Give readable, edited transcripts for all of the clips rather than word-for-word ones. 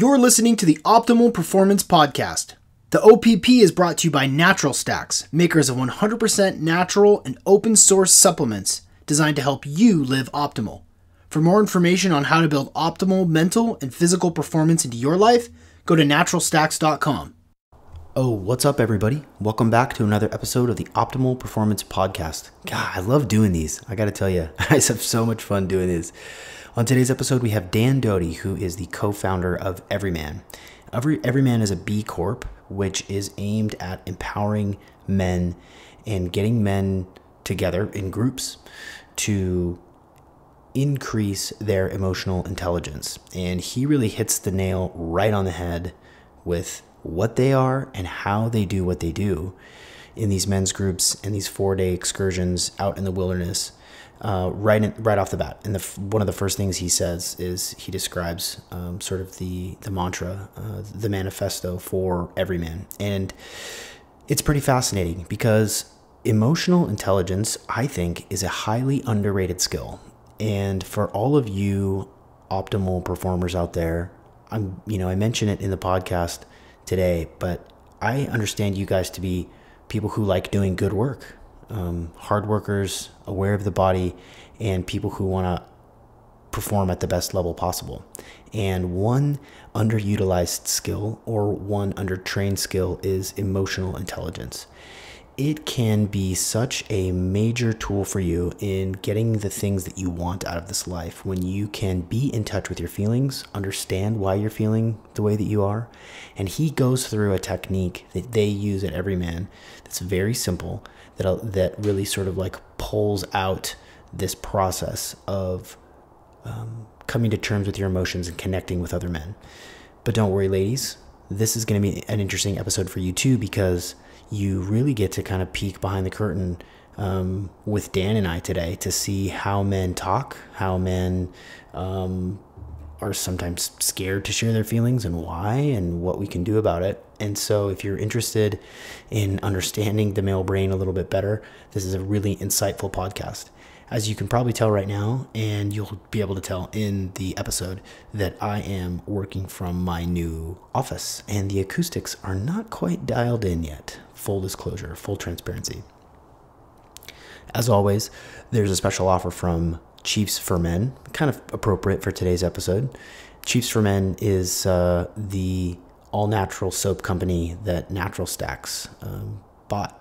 You're listening to the Optimal Performance Podcast. The OPP is brought to you by Natural Stacks, makers of 100% natural and open source supplements designed to help you live optimal. For more information on how to build optimal mental and physical performance into your life, go to naturalstacks.com. Oh, what's up, everybody? Welcome back to another episode of the Optimal Performance Podcast. God, I love doing these. I got to tell you, I just have so much fun doing this. On today's episode, we have Dan Doty, who is the co-founder of Evryman. Evryman is a B Corp, which is aimed at empowering men and getting men together in groups to increase their emotional intelligence. And he really hits the nail right on the head with what they are and how they do what they do in these men's groups and these 4-day excursions out in the wilderness. Right off the bat. And one of the first things he says is he describes sort of the mantra, the manifesto for Evryman. And it's pretty fascinating because emotional intelligence, I think, is a highly underrated skill. And for all of you optimal performers out there, I mention it in the podcast today, but I understand you guys to be people who like doing good work. Hard workers, aware of the body, and people who want to perform at the best level possible. And one underutilized skill or one undertrained skill is emotional intelligence. It can be such a major tool for you in getting the things that you want out of this life when you can be in touch with your feelings, understand why you're feeling the way that you are. And he goes through a technique that they use at Evryman that's very simple, that really sort of like pulls out this process of coming to terms with your emotions and connecting with other men. But don't worry, ladies, this is going to be an interesting episode for you too, because you really get to kind of peek behind the curtain with Dan and I today to see how men talk, how men are sometimes scared to share their feelings and why, and what we can do about it. And so if you're interested in understanding the male brain a little bit better, this is a really insightful podcast. As you can probably tell right now, and you'll be able to tell in the episode, that I am working from my new office and the acoustics are not quite dialed in yet. Full disclosure, full transparency. As always, there's a special offer from Chiefs for Men, kind of appropriate for today's episode. Chiefs for Men is the all-natural soap company that Natural Stacks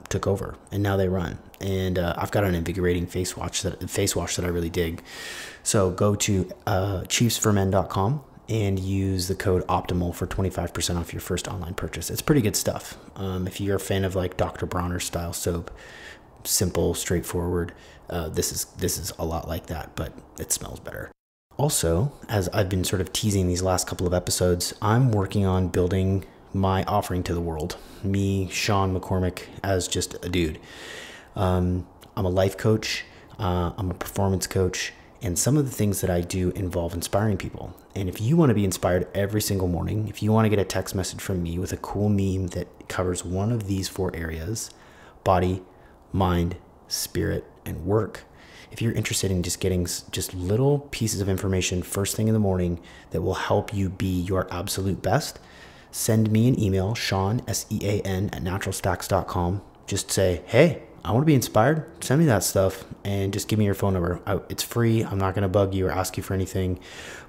took over, and now they run. And I've got an invigorating face wash that I really dig. So go to chiefsformen.com and use the code OPTIMAL for 25% off your first online purchase. It's pretty good stuff. If you're a fan of like Dr. Bronner style soap, simple, straightforward, this is a lot like that, but it smells better. Also, as I've been sort of teasing these last couple of episodes, I'm working on building my offering to the world. Me, Sean McCormick, as just a dude. I'm a life coach, I'm a performance coach, and some of the things that I do involve inspiring people. And if you want to be inspired every single morning, if you want to get a text message from me with a cool meme that covers one of these 4 areas, body, mind, spirit, and work, if you're interested in just getting just little pieces of information first thing in the morning that will help you be your absolute best, send me an email, Sean, SEAN, at naturalstacks.com. Just say, hey, I want to be inspired. Send me that stuff and just give me your phone number. It's free. I'm not going to bug you or ask you for anything,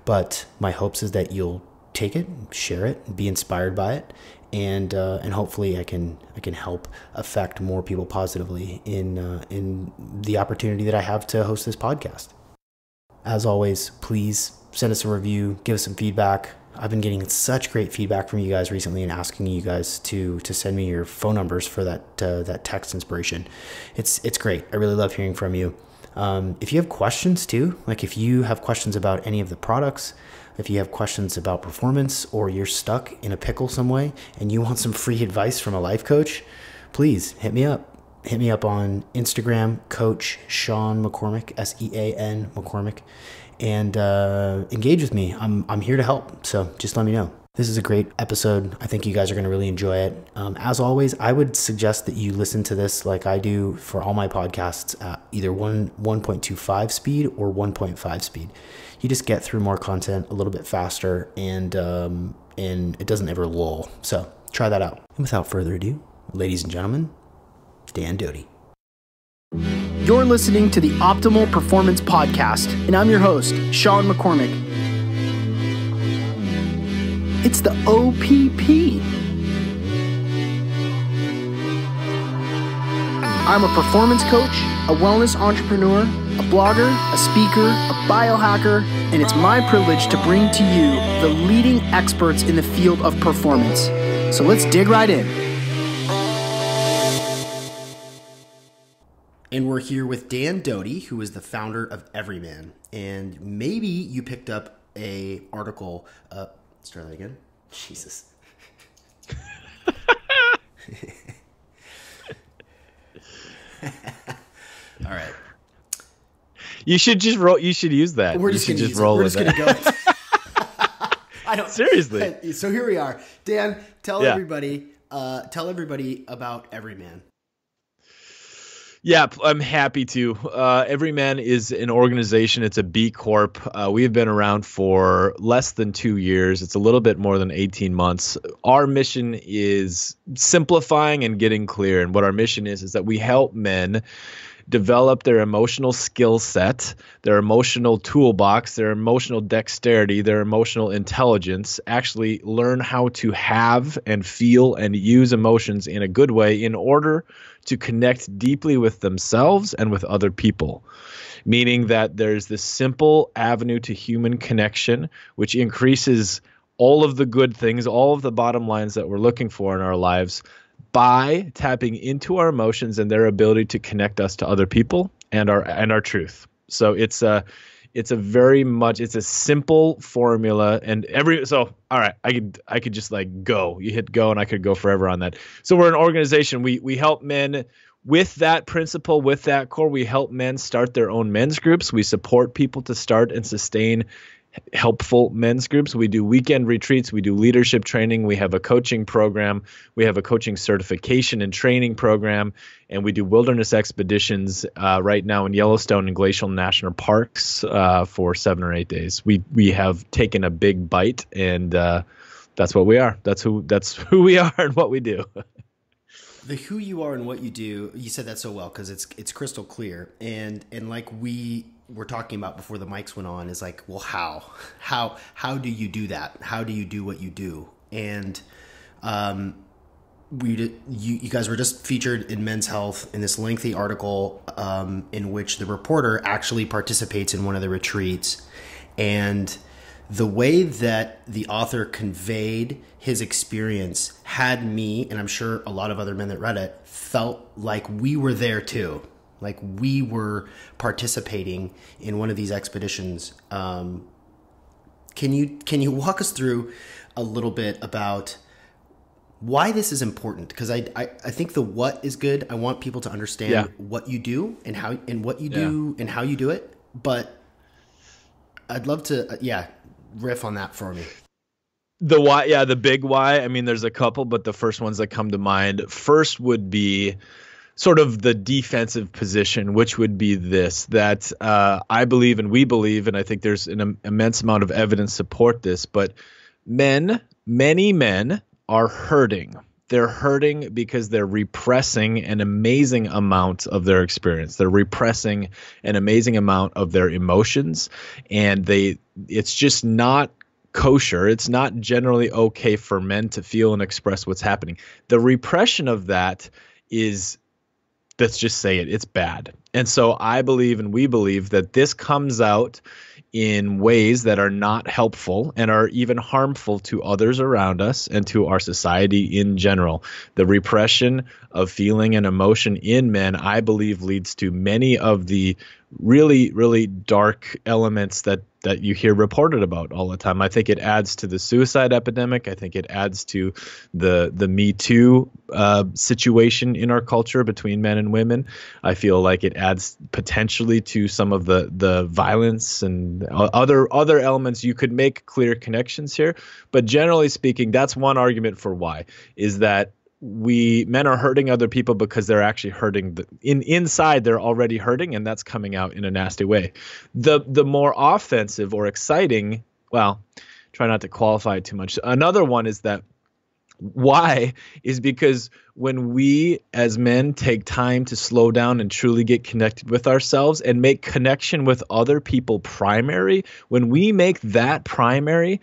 but my hopes is that you'll take it, share it, be inspired by it, and hopefully I can help affect more people positively in the opportunity that I have to host this podcast. As always, please send us a review, give us some feedback. I've been getting such great feedback from you guys recently and asking you guys to send me your phone numbers for that text inspiration. It's great. I really love hearing from you. If you have questions too, like if you have questions about any of the products, if you have questions about performance, or you're stuck in a pickle some way and you want some free advice from a life coach, please hit me up. Hit me up on Instagram, Coach Sean McCormick, SEAN McCormick, and engage with me. I'm here to help. So just let me know. This is a great episode. I think you guys are going to really enjoy it. As always, I would suggest that you listen to this like I do for all my podcasts at either 1.25 speed or 1.5 speed. You just get through more content a little bit faster, and it doesn't ever lull. So try that out. And without further ado, ladies and gentlemen, Dan Doty. You're listening to the Optimal Performance Podcast, and I'm your host, Sean McCormick. It's the OPP. I'm a performance coach, a wellness entrepreneur, a blogger, a speaker, a biohacker, and it's my privilege to bring to you the leading experts in the field of performance. So let's dig right in. And we're here with Dan Doty, who is the founder of Evryman. And maybe you picked up a article. Let's try that again. Jesus. All right. You should just roll. You should use that. We're just going to roll. We're just going to go. I don't seriously. So here we are. Dan, tell everybody about Evryman. Yeah, I'm happy to. Evryman is an organization. It's a B Corp. We have been around for less than 2 years. It's a little bit more than 18 months. Our mission is simplifying and getting clear. And what our mission is that we help men develop their emotional skill set, their emotional toolbox, their emotional dexterity, their emotional intelligence, actually learn how to have and feel and use emotions in a good way in order to connect deeply with themselves and with other people. Meaning that there's this simple avenue to human connection, which increases all of the good things, all of the bottom lines that we're looking for in our lives, by tapping into our emotions and their ability to connect us to other people and our truth. So it's a simple formula, and all right, I could just like go. You hit go and I could go forever on that. So we're an organization. We help men with that principle, with that core. We help men start their own men's groups. We support people to start and sustain helpful men's groups. We do weekend retreats. We do leadership training. We have a coaching program. We have a coaching certification and training program. And we do wilderness expeditions right now in Yellowstone and Glacial National Parks for 7 or 8 days. We have taken a big bite, and that's what we are. That's who we are and what we do. The who you are and what you do, you said that so well, because it's crystal clear. And like we were talking about before the mics went on, is like, well, how do you do that? How do you do what you do? And you guys were just featured in Men's Health in this lengthy article in which the reporter actually participates in one of the retreats. And the way that the author conveyed his experience had me, and I'm sure a lot of other men that read it, felt like we were there too. Like we were participating in one of these expeditions. Can you walk us through a little bit about why this is important? Because I think the what is good. I want people to understand what you do and how you do it. But I'd love to riff on that for me. The why, the big why. I mean, there's a couple, but the first ones that come to mind first would be sort of the defensive position, which would be this, that I believe and we believe, and I think there's an immense amount of evidence support this, but many men are hurting. They're hurting because they're repressing an amazing amount of their experience. They're repressing an amazing amount of their emotions, and it's just not kosher. It's not generally okay for men to feel and express what's happening. The repression of that is, let's just say it's bad. And so I believe and we believe that this comes out in ways that are not helpful and are even harmful to others around us and to our society in general. The repression of feeling and emotion in men, I believe, leads to many of the really, really dark elements that that you hear reported about all the time. I think it adds to the suicide epidemic. I think it adds to the Me Too situation in our culture between men and women. I feel like it adds potentially to some of the violence and other elements. You could make clear connections here, but generally speaking, that's one argument for why, is that men are hurting other people because they're actually hurting inside. They're already hurting, and that's coming out in a nasty way. The more offensive or exciting, well, try not to qualify it too much. Another one is that why is because when we as men take time to slow down and truly get connected with ourselves and make connection with other people primary, when we make that primary,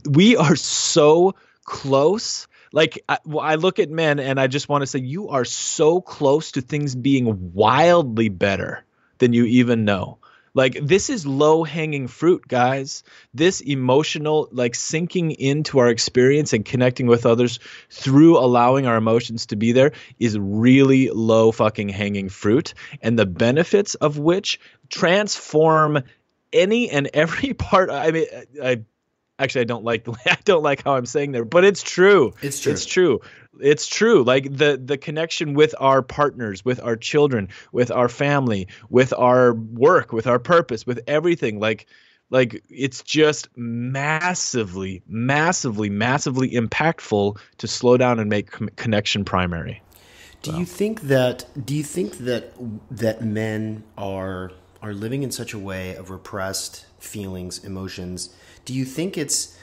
we are so close. Like I look at men and I just want to say, you are so close to things being wildly better than you even know. Like, this is low hanging fruit, guys. This emotional, like, sinking into our experience and connecting with others through allowing our emotions to be there is really low fucking hanging fruit. And the benefits of which transform any and every part. I mean, Actually, I don't like how I'm saying there, but it's true. It's true. It's true. It's true. Like the connection with our partners, with our children, with our family, with our work, with our purpose, with everything. Like it's just massively, massively, massively impactful to slow down and make connection primary. Do you think that men are living in such a way of repressed feelings, emotions? Do you think it's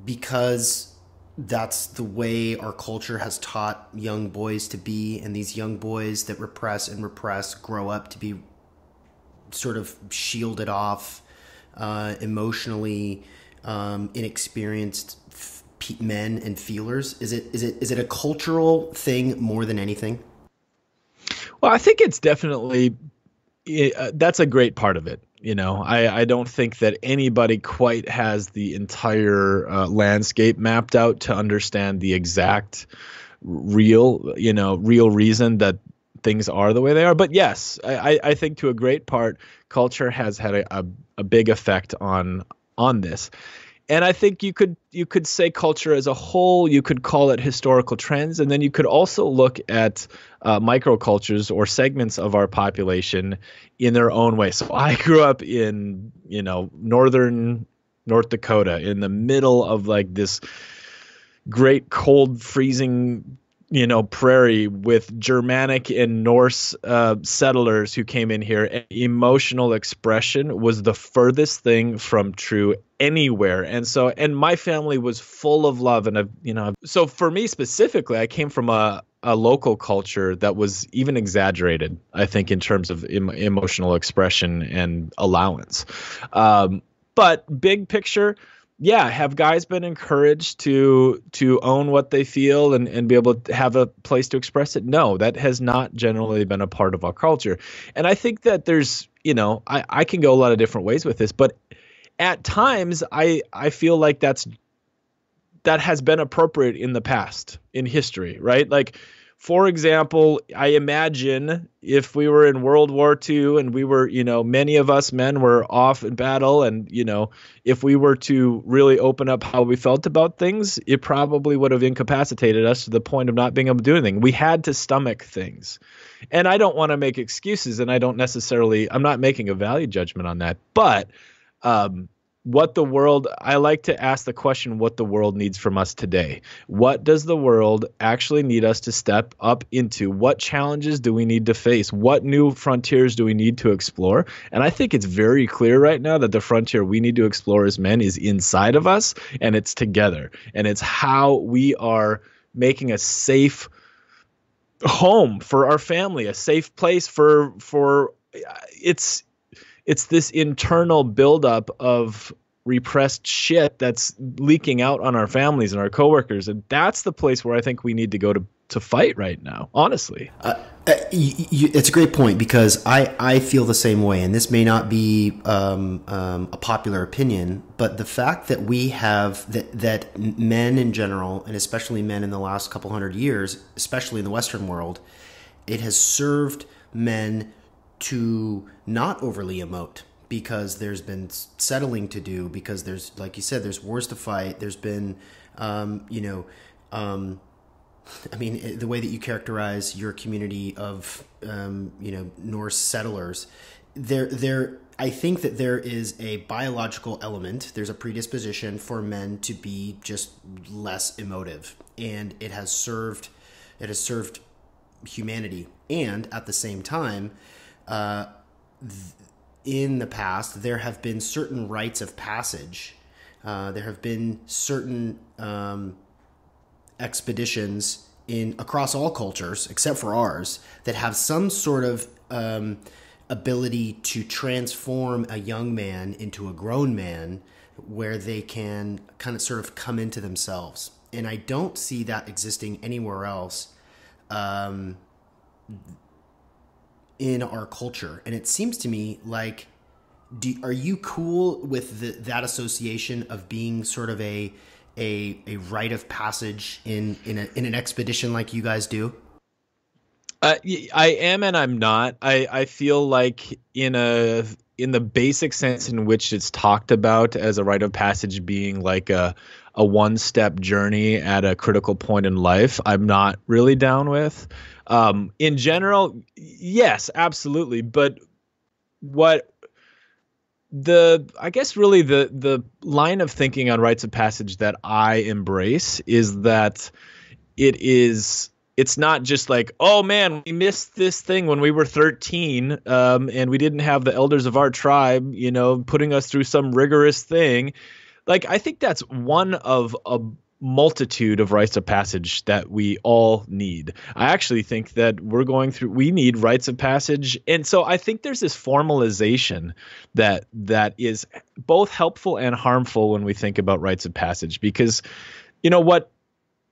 because that's the way our culture has taught young boys to be, and these young boys that repress grow up to be sort of shielded off, emotionally inexperienced men and feelers? Is it a cultural thing more than anything? Well, I think it's definitely that's a great part of it. You know, I don't think that anybody quite has the entire landscape mapped out to understand the exact real reason that things are the way they are. But yes, I think to a great part, culture has had a big effect on this. And I think you could say culture as a whole, you could call it historical trends, and then you could also look at microcultures or segments of our population in their own way. So I grew up in, northern North Dakota, in the middle of like this great cold, freezing prairie with Germanic and Norse settlers who came in here. Emotional expression was the furthest thing from true anywhere. And my family was full of love. And so for me specifically, I came from a local culture that was even exaggerated, I think, in terms of emotional expression and allowance. But big picture, yeah, have guys been encouraged to own what they feel and be able to have a place to express it? No, that has not generally been a part of our culture. And I think that there's, I can go a lot of different ways with this, but at times I feel like that has been appropriate in the past, in history, right? Like, for example, I imagine if we were in World War II and we were, many of us men were off in battle, and, if we were to really open up how we felt about things, it probably would have incapacitated us to the point of not being able to do anything. We had to stomach things. And I don't want to make excuses, and I'm not making a value judgment on that. But I like to ask the question, what the world needs from us today. What does the world actually need us to step up into? What challenges do we need to face? What new frontiers do we need to explore? And I think it's very clear right now that the frontier we need to explore as men is inside of us, and it's together. And it's how we are making a safe home for our family, a safe place for it's this internal buildup of repressed shit that's leaking out on our families and our coworkers. And that's the place where I think we need to go to fight right now, honestly. It's a great point, because I feel the same way. And this may not be a popular opinion, but the fact that we have that men in general, and especially men in the last couple hundred years, especially in the Western world, it has served men to not overly emote, because there's been settling to do, because there's, like you said, there's wars to fight. There's been, I mean, the way that you characterize your community of, Norse settlers, I think that there is a biological element. There's a predisposition for men to be just less emotive, and it has served humanity. And at the same time, in the past, there have been certain rites of passage. There have been certain expeditions across all cultures except for ours that have some sort of ability to transform a young man into a grown man, where they can kind of sort of come into themselves. And I don't see that existing anywhere else in our culture. And it seems to me like, are you cool with that association of being sort of a rite of passage in an expedition like you guys do? I am and I'm not. I feel like in the basic sense in which it's talked about as a rite of passage being like a one-step journey at a critical point in life, I'm not really down with. In general, yes, absolutely. But I guess really the line of thinking on rites of passage that I embrace is that it's not just like, oh man, we missed this thing when we were 13, and we didn't have the elders of our tribe, putting us through some rigorous thing. Like, I think that's one of a multitude of rites of passage that we all need. I actually think that we need rites of passage. And so I think there's this formalization that is both helpful and harmful when we think about rites of passage, because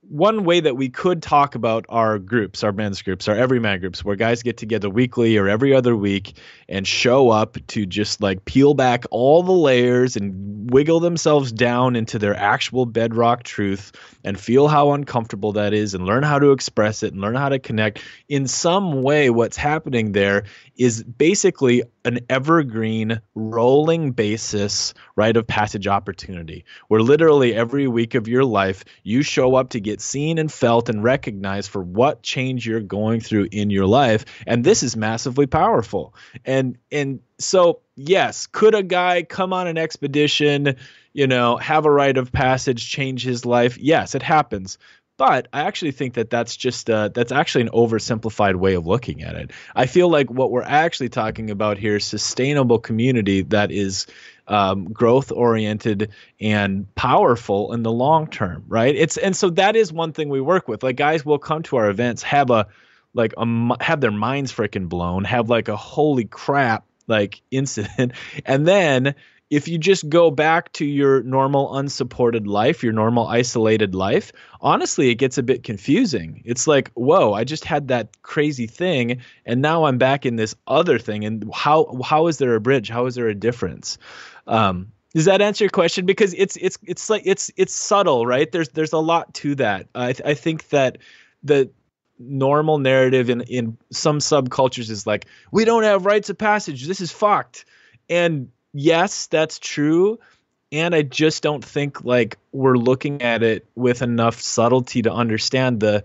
one way that we could talk about our groups, our men's groups, our Evryman groups, where guys get together weekly or every other week and show up to just like peel back all the layers and wiggle themselves down into their actual bedrock truth and feel how uncomfortable that is and learn how to express it and learn how to connect. In some way, what's happening there is basically an evergreen, rolling basis rite of passage opportunity, where literally every week of your life you show up to get seen and felt and recognized for what change you're going through in your life. And this is massively powerful. And so, yes, could a guy come on an expedition, have a rite of passage, change his life? Yes, it happens. But I actually think that that's actually an oversimplified way of looking at it. I feel like what we're actually talking about here is sustainable community that is growth oriented and powerful in the long term, right? And so that is one thing we work with. Like, guys will come to our events, have their minds freaking blown, have like a holy crap like incident, and then if you just go back to your normal unsupported life, your normal isolated life, honestly, it gets a bit confusing. It's like, whoa, I just had that crazy thing, and now I'm back in this other thing. And how is there a bridge? How is there a difference? Does that answer your question? Because it's subtle, right? There's a lot to that. I think that the normal narrative in some subcultures is like, we don't have rites of passage. This is fucked. And yes, that's true. And I just don't think like we're looking at it with enough subtlety to understand the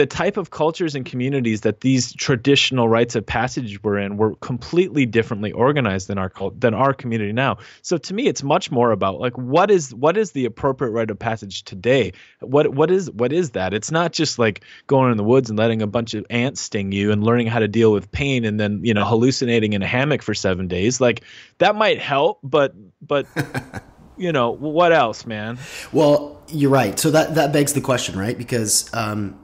type of cultures and communities that these traditional rites of passage were completely differently organized than our community now. So to me, it's much more about like, what is the appropriate rite of passage today? What is that? It's not just like going in the woods and letting a bunch of ants sting you and learning how to deal with pain and then, hallucinating in a hammock for 7 days. Like, that might help, but what else, man? Well, you're right. So that begs the question, right? Because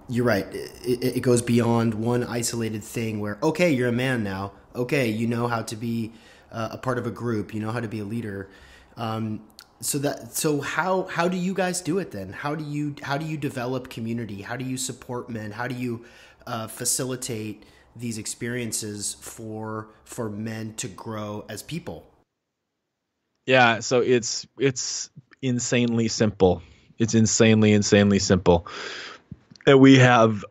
you're right. It goes beyond one isolated thing where, okay, you're a man now. Okay, you know how to be a part of a group. You know how to be a leader. So how do you guys do it then? How do you develop community? How do you support men? How do you facilitate these experiences for men to grow as people? Yeah, so it's insanely simple. It's insanely simple. And we have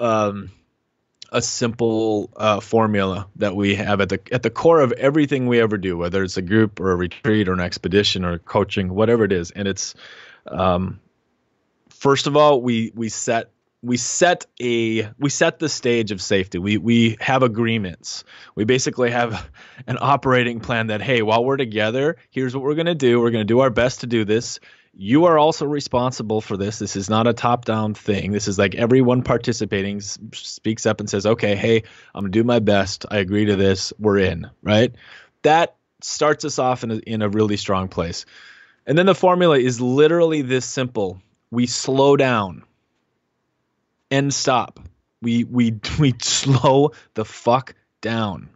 a simple formula that we have at the core of everything we ever do, whether it's a group or a retreat or an expedition or coaching, whatever it is. And it's first of all, we set the stage of safety. We have agreements. We basically have an operating plan that, hey, while we're together, here's what we're going to do. We're going to do our best to do this. You are also responsible for this. This is not a top-down thing. This is like everyone participating speaks up and says, okay, hey, I'm going to do my best. I agree to this. We're in, right? That starts us off in a really strong place. And then the formula is literally this simple. We slow down and stop. We slow the fuck down.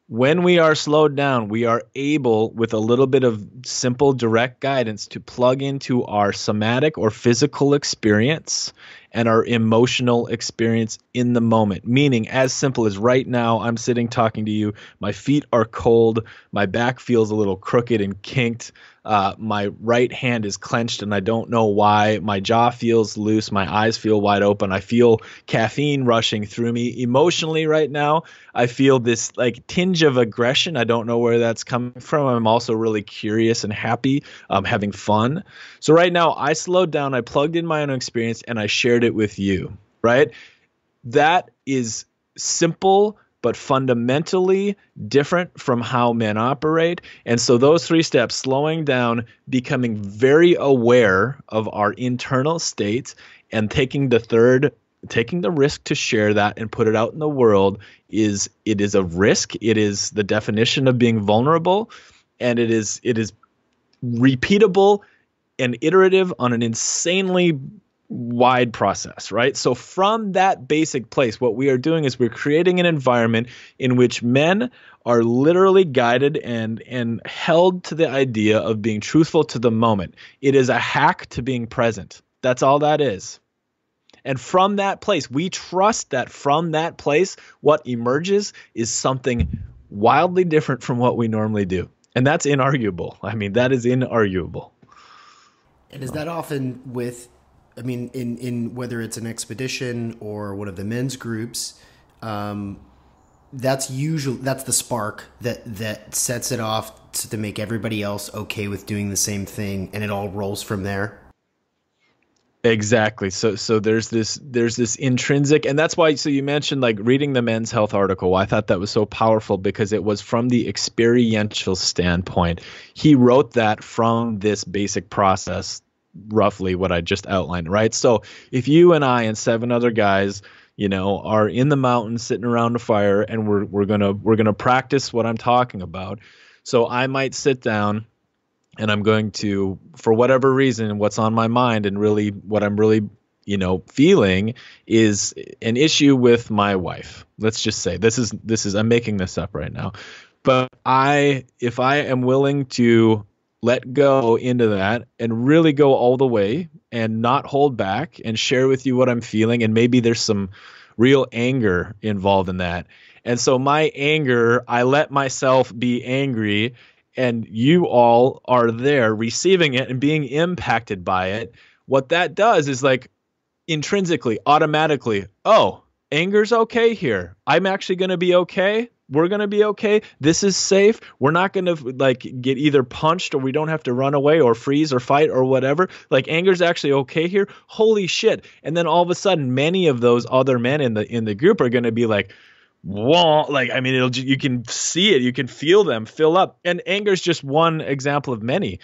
When we are slowed down, we are able, with a little bit of simple direct guidance, to plug into our somatic or physical experience and our emotional experience in the moment. Meaning, as simple as right now, I'm sitting talking to you, my feet are cold, my back feels a little crooked and kinked, my right hand is clenched and I don't know why, my jaw feels loose, my eyes feel wide open, I feel caffeine rushing through me. Emotionally right now, I feel this like tinge of aggression. I don't know where that's coming from. I'm also really curious and happy, having fun. So right now, I slowed down, I plugged in my own experience, and I shared it with you, right? That is simple, but fundamentally different from how men operate. And so those 3 steps, slowing down, becoming very aware of our internal states, and taking the risk to share that and put it out in the world, is a risk. It is the definition of being vulnerable, and it is repeatable and iterative on an insanely wide process, right? So from that basic place, what we are doing is we're creating an environment in which men are literally guided and held to the idea of being truthful to the moment. It is a hack to being present. That's all that is. And from that place, we trust that from that place, what emerges is something wildly different from what we normally do. And that's inarguable. I mean, that is inarguable. And is that often with, I mean, in whether it's an expedition or one of the men's groups, that's the spark that sets it off to make everybody else okay with doing the same thing, and it all rolls from there. Exactly. So there's this intrinsic, and that's why, so you mentioned like reading the Men's Health article. I thought that was so powerful because it was from the experiential standpoint. He wrote that from this basic process, roughly what I just outlined, right? So if you and I and 7 other guys, are in the mountains sitting around a fire, and we're gonna practice what I'm talking about. So I might sit down, and I'm going to, for whatever reason, what's on my mind and really what I'm really, feeling is an issue with my wife. Let's just say this is I'm making this up right now. But if I am willing to let go into that and really go all the way and not hold back and share with you what I'm feeling, and maybe there's some real anger involved in that. And so my anger, I let myself be angry, and you all are there receiving it and being impacted by it. What that does is like intrinsically, automatically, oh, anger's okay here. I'm actually going to be okay. We're going to be okay. This is safe. We're not going to like get either punched, or we don't have to run away or freeze or fight or whatever. Like anger's actually okay here. Holy shit. And then all of a sudden, many of those other men in the group are going to be like, whoa, like, I mean, you can see it, you can feel them fill up. And anger is just one example of many.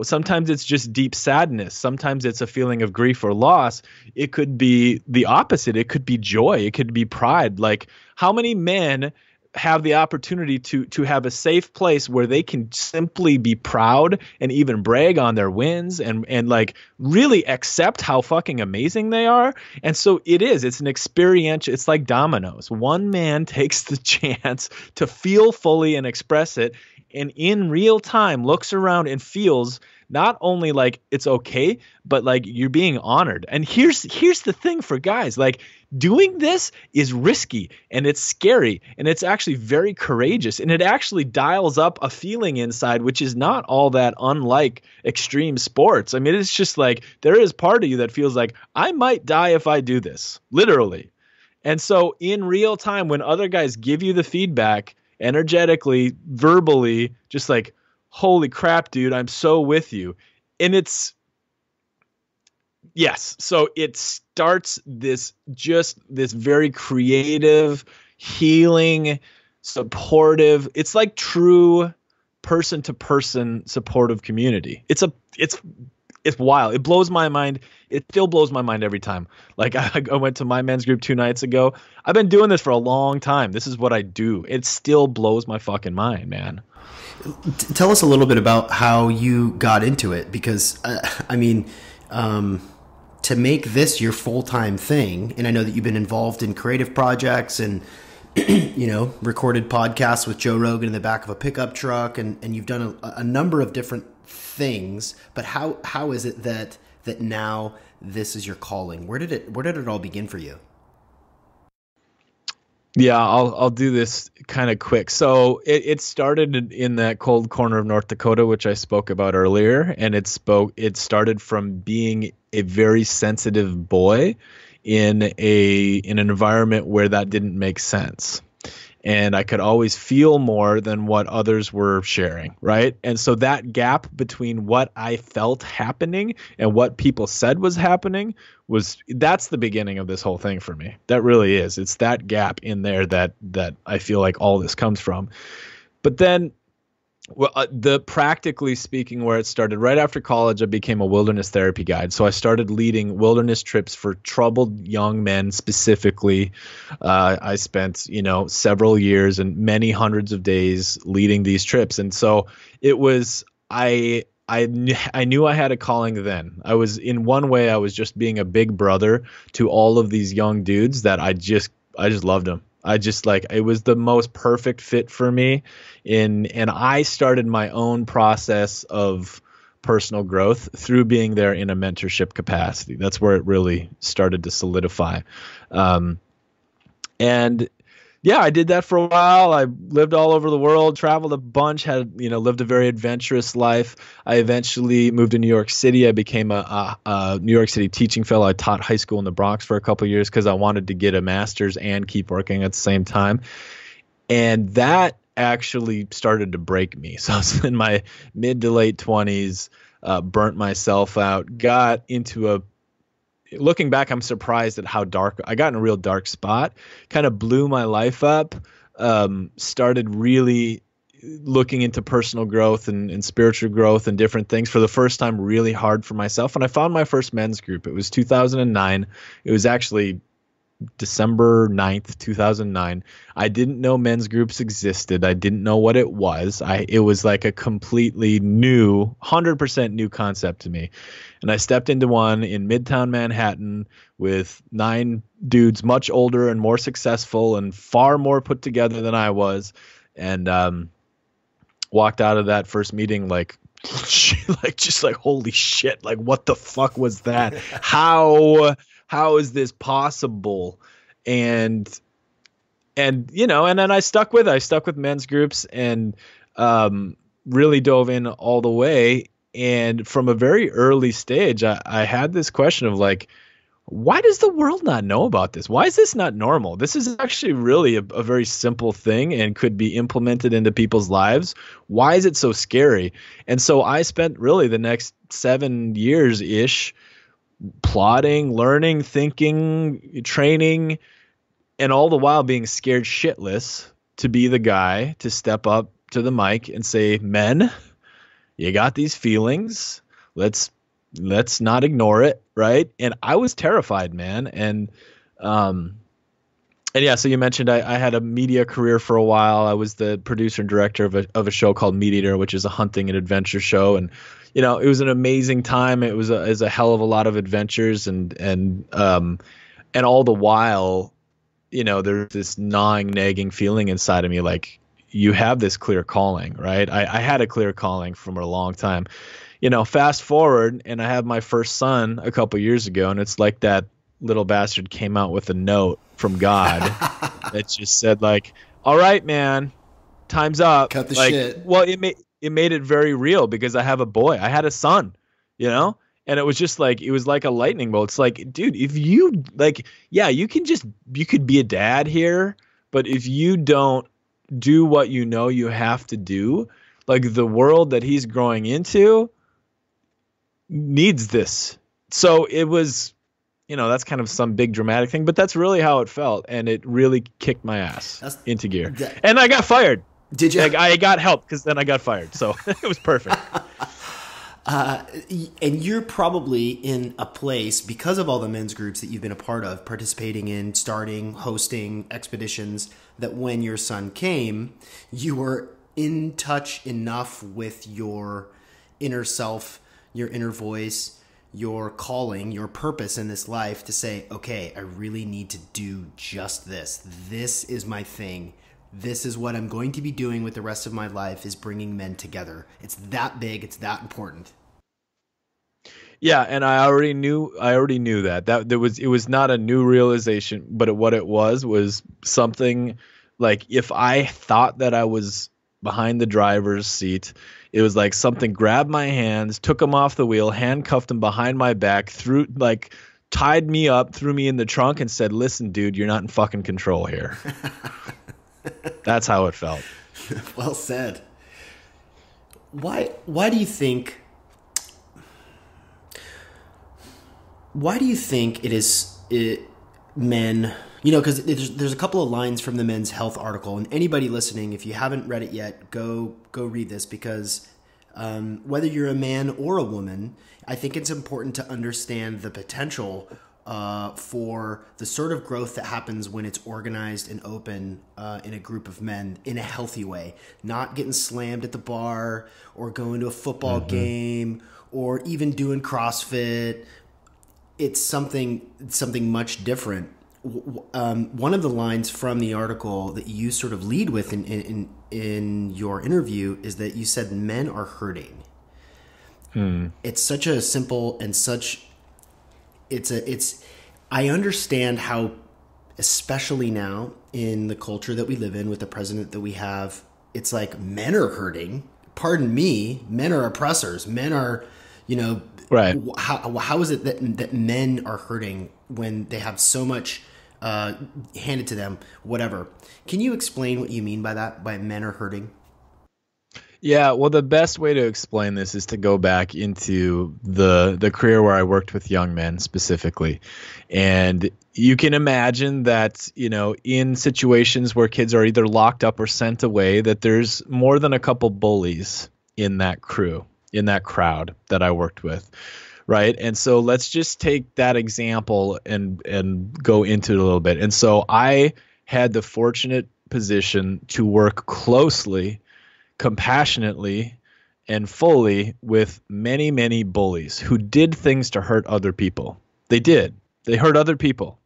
Sometimes it's just deep sadness. Sometimes it's a feeling of grief or loss. It could be the opposite. It could be joy. It could be pride. Like, how many men have the opportunity to have a safe place where they can simply be proud and even brag on their wins and like really accept how fucking amazing they are? And so it's an experiential, it's like dominoes. One man takes the chance to feel fully and express it, and in real time looks around and feels not only like it's okay, but like you're being honored. And here's the thing for guys, like doing this is risky and it's scary and it's actually very courageous, and it actually dials up a feeling inside, which is not all that unlike extreme sports. I mean, it's just like there is part of you that feels like I might die if I do this, literally. And so in real time, when other guys give you the feedback energetically, verbally, just like, holy crap, dude, I'm so with you. And it's, yes. So it starts this very creative, healing, supportive. It's like true person to person supportive community. It's wild. It blows my mind. It still blows my mind every time. Like I went to my men's group 2 nights ago. I've been doing this for a long time. This is what I do. It still blows my fucking mind, man. Tell us a little bit about how you got into it, because to make this your full-time thing, and I know that you've been involved in creative projects and recorded podcasts with Joe Rogan in the back of a pickup truck, and you've done a number of different things. But how is it that now this is your calling? Where did it all begin for you? Yeah, I'll do this kind of quick. So it started in that cold corner of North Dakota, which I spoke about earlier, and it started from being a very sensitive boy in an environment where that didn't make sense. And I could always feel more than what others were sharing, right? And so that gap between what I felt happening and what people said was happening that's the beginning of this whole thing for me. That really is. It's that gap in there that I feel like all this comes from. But then the practically speaking, where it started right after college, I became a wilderness therapy guide. So I started leading wilderness trips for troubled young men specifically. I spent, several years and many hundreds of days leading these trips. And so it was, I knew I had a calling then. I was, in one way, I was just being a big brother to all of these young dudes that I just loved them. It was the most perfect fit for me. And I started my own process of personal growth through being there in a mentorship capacity. That's where it really started to solidify. And yeah, I did that for a while. I lived all over the world, traveled a bunch, lived a very adventurous life. I eventually moved to New York City. I became a New York City teaching fellow. I taught high school in the Bronx for a couple of years because I wanted to get a master's and keep working at the same time. And that actually started to break me. So I was in my mid to late 20s, burnt myself out, got into looking back, I'm surprised at how dark I got in a real dark spot, kind of blew my life up, started really looking into personal growth and spiritual growth and different things for the first time, really hard for myself. And I found my first men's group. It was 2009. It was actually December 9th, 2009. I didn't know men's groups existed. I didn't know what it was. It was like a completely new, 100% new concept to me. And I stepped into one in Midtown Manhattan with 9 dudes much older and more successful and far more put together than I was. And walked out of that first meeting like holy shit, like what the fuck was that? How is this possible? And then I stuck with men's groups and really dove in all the way. And from a very early stage, I had this question of like, why does the world not know about this? Why is this not normal? This is actually really a very simple thing and could be implemented into people's lives. Why is it so scary? And so I spent really the next 7 years-ish plotting, learning, thinking, training, and all the while being scared shitless to be the guy to step up to the mic and say, men, you got these feelings. Let's not ignore it, right? And I was terrified, man. And yeah, so you mentioned I had a media career for a while. I was the producer and director of a show called Meat Eater, which is a hunting and adventure show. And it was an amazing time. It was a hell of a lot of adventures and all the while, there's this gnawing, nagging feeling inside of me, like you have this clear calling, right? I had a clear calling from a long time. Fast forward, and I had my first son a couple years ago, and it's like that little bastard came out with a note from God that just said, like, all right, man, time's up. Cut the shit. Well, it made it very real because I have a boy. I had a son, and And it was just like, it was like a lightning bolt. It's like, dude, if you like, yeah, you could be a dad here, but if you don't do what you know you have to do, like the world that he's growing into needs this. So it was, that's kind of some big dramatic thing, but that's really how it felt. And it really kicked my ass into gear. And I got fired. Did you? Like, I got help because then I got fired. So it was perfect. And you're probably in a place, because of all the men's groups that you've been a part of, participating in, starting, hosting expeditions, that when your son came, you were in touch enough with your inner self, your inner voice, your calling, your purpose in this life to say, okay, I really need to do just this. This is my thing. This is what I'm going to be doing with the rest of my life, is bringing men together. It's that big. It's that important. Yeah, and I already knew that it was not a new realization, but what it was something like, if I thought that I was behind the driver's seat, it was like something grabbed my hands, took them off the wheel, handcuffed them behind my back, tied me up, threw me in the trunk, and said, "Listen, dude, you're not in fucking control here." That's how it felt. Well said. Why do you think men, because there's a couple of lines from the Men's Health article, and anybody listening, if you haven't read it yet, go read this, because whether you're a man or a woman, I think it's important to understand the potential for the sort of growth that happens when it's organized and open in a group of men in a healthy way, not getting slammed at the bar or going to a football game or even doing CrossFit. It's something much different. One of the lines from the article that you sort of lead with in your interview is that you said men are hurting. It's such a simple and such. I understand how, especially now in the culture that we live in with the president that we have, it's like men are hurting. Pardon me, men are oppressors. Men are, right. How is it that men are hurting when they have so much handed to them, whatever? Can you explain what you mean by that, by men are hurting? Yeah, well, the best way to explain this is to go back into the career where I worked with young men specifically. And you can imagine that, in situations where kids are either locked up or sent away, that there's more than a couple bullies in that crew, in that crowd that I worked with. Right. And so let's just take that example and go into it a little bit. And so I had the fortunate position to work closely, compassionately, and fully with many, many bullies who did things to hurt other people. They did. They hurt other people.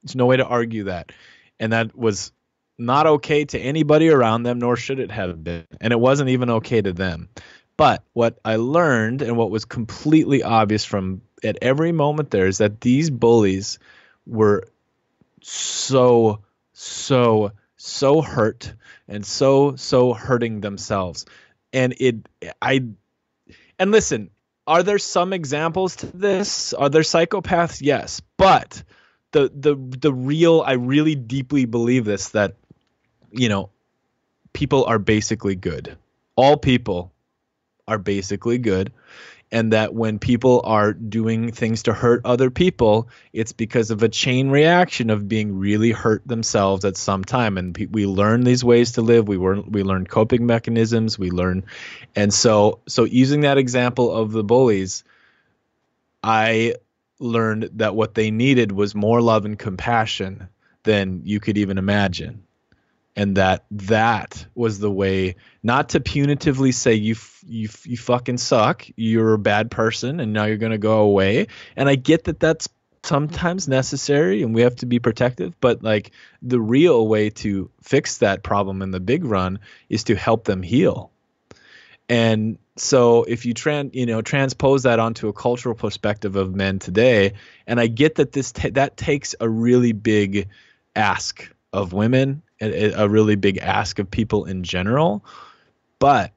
There's no way to argue that. And that was not okay to anybody around them, nor should it have been. And it wasn't even okay to them. But what I learned, and what was completely obvious from at every moment there, is that these bullies were so hurt and so hurting themselves. And listen, are there some examples to this? Are there psychopaths? Yes. But the real, I really deeply believe this, that, people are basically good. All people are basically good. And that when people are doing things to hurt other people, it's because of a chain reaction of being really hurt themselves at some time. And we learn these ways to live. We learn coping mechanisms. And so using that example of the bullies, I learned that what they needed was more love and compassion than you could even imagine. And that was the way, not to punitively say you fucking suck, you're a bad person, and now you're going to go away. And I get that that's sometimes necessary, and we have to be protective. But like, the real way to fix that problem in the big run is to help them heal. And so if you transpose that onto a cultural perspective of men today, and I get that that takes a really big ask of women, a really big ask of people in general. But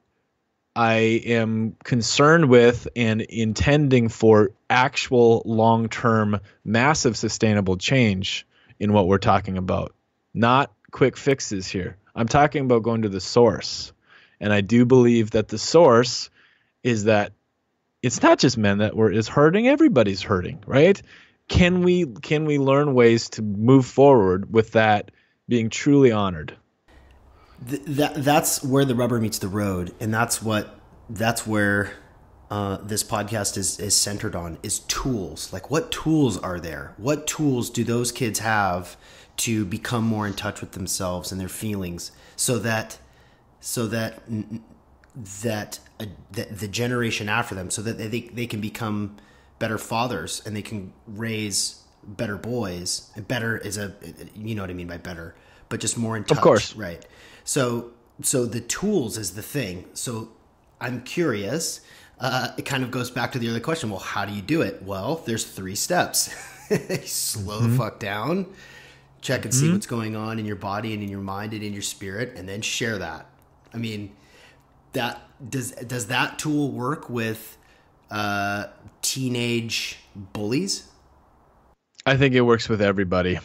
I am concerned with and intending for actual long-term massive sustainable change in what we're talking about, not quick fixes here. I'm talking about going to the source. And I do believe that the source is that it's not just men that is hurting, everybody's hurting, right? Can we learn ways to move forward with that being truly honored? That's where the rubber meets the road, and that's where this podcast is centered on, is tools. Like, what tools are there? What tools do those kids have to become more in touch with themselves and their feelings, so that the generation after them, so that they can become better fathers and they can raise better boys. And better is you know what I mean by better, but just more in touch. Of course. Right. So the tools is the thing. So I'm curious, it kind of goes back to the other question. Well, how do you do it? Well, there's 3 steps. Slow the fuck down, check and see what's going on in your body and in your mind and in your spirit, and then share that. I mean, does that tool work with teenage bullies? I think it works with everybody.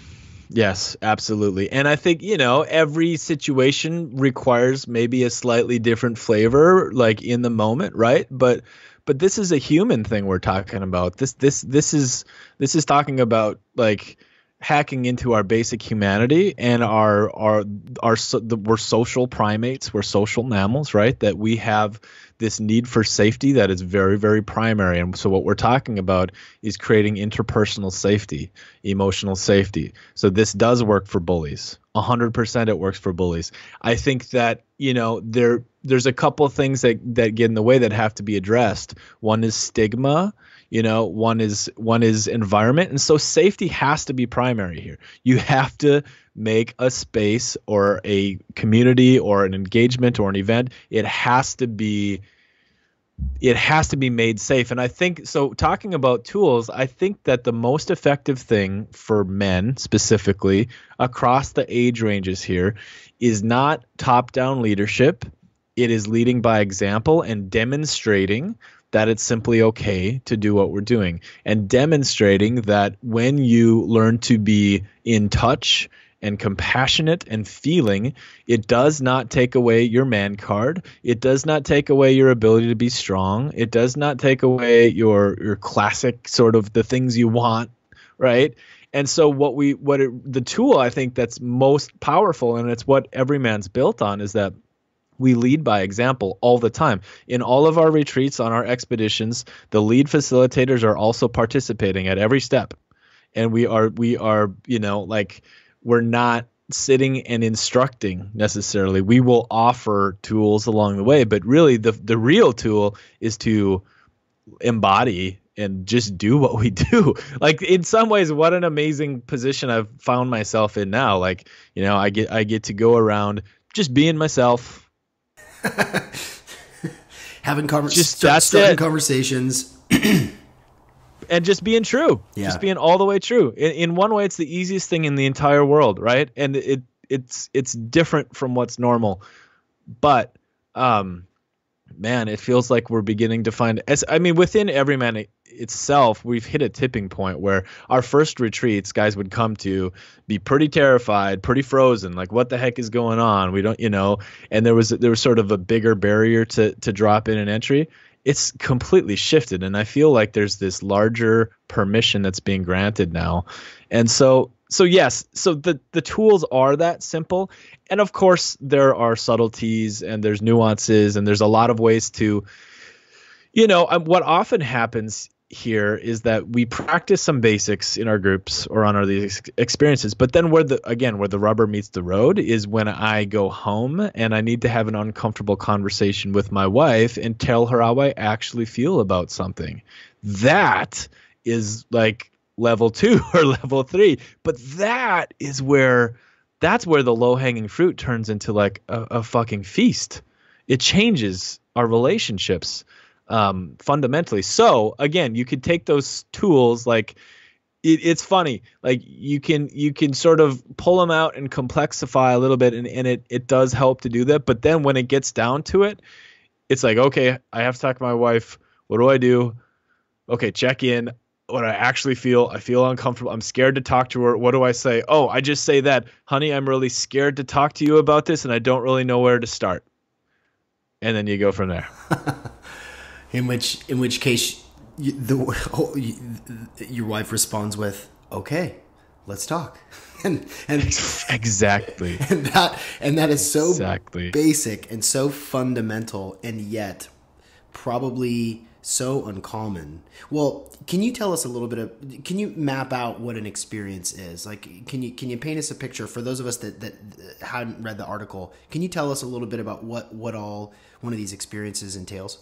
Yes, absolutely. And I think, every situation requires maybe a slightly different flavor, like in the moment, right? But this is a human thing we're talking about. This is talking about like hacking into our basic humanity and we're social primates, we're social mammals, right? That we have this need for safety that is very, very primary. And so what we're talking about is creating interpersonal safety, emotional safety. So this does work for bullies. 100% it works for bullies. I think that, there's a couple of things that get in the way that have to be addressed. One is stigma. One is environment. And so safety has to be primary here. You have to make a space or a community or an engagement or an event. It has to be made safe. And I think, so talking about tools, I think that the most effective thing for men specifically across the age ranges here is not top-down leadership. It is leading by example and demonstrating that it's simply okay to do what we're doing, and demonstrating that when you learn to be in touch and compassionate and feeling, it does not take away your man card. It does not take away your ability to be strong. It does not take away your classic sort of the things you want, right? And so the tool I think that's most powerful, and it's what Evryman's built on, is that we lead by example all the time. In all of our retreats, on our expeditions, the lead facilitators are also participating at every step. And we are, we're not sitting and instructing necessarily. We will offer tools along the way, but really the real tool is to embody and just do what we do. Like, in some ways, what an amazing position I've found myself in now. Like, I get to go around just being myself, having starting conversations and just being true, just being all the way true. In one way, it's the easiest thing in the entire world, right? And it's different from what's normal, but man, it feels like we're beginning to find, within Evryman itself, we've hit a tipping point where our first retreats, guys would come to be pretty terrified, pretty frozen, like, what the heck is going on? We don't, and there was sort of a bigger barrier to drop in an entry. It's completely shifted, and I feel like there's this larger permission that's being granted now. And so yes, so the tools are that simple. And of course there are subtleties and there's nuances and there's a lot of ways to, what often happens here is that we practice some basics in our groups or on these experiences, but then where the rubber meets the road is when I go home and I need to have an uncomfortable conversation with my wife and tell her how I actually feel about something. That is like level 2 or level 3, but that's where the low-hanging fruit turns into like a fucking feast. It changes our relationships fundamentally. So again, you could take those tools, like it's funny, like you can sort of pull them out and complexify a little bit, and it does help to do that. But then when it gets down to it, it's like, okay, I have to talk to my wife. What do I do? Okay, check in. What I actually feel, I feel uncomfortable. I'm scared to talk to her. What do I say? Oh, I just say that, honey, I'm really scared to talk to you about this, and I don't really know where to start. And then you go from there. In which case, your wife responds with, "Okay, let's talk." and Exactly. And that is so exactly basic and so fundamental, and yet probably so uncommon. Well, can you tell us a little bit can you map out what an experience is? Like, can you paint us a picture for those of us that hadn't read the article? Can you tell us a little bit about what all one of these experiences entails?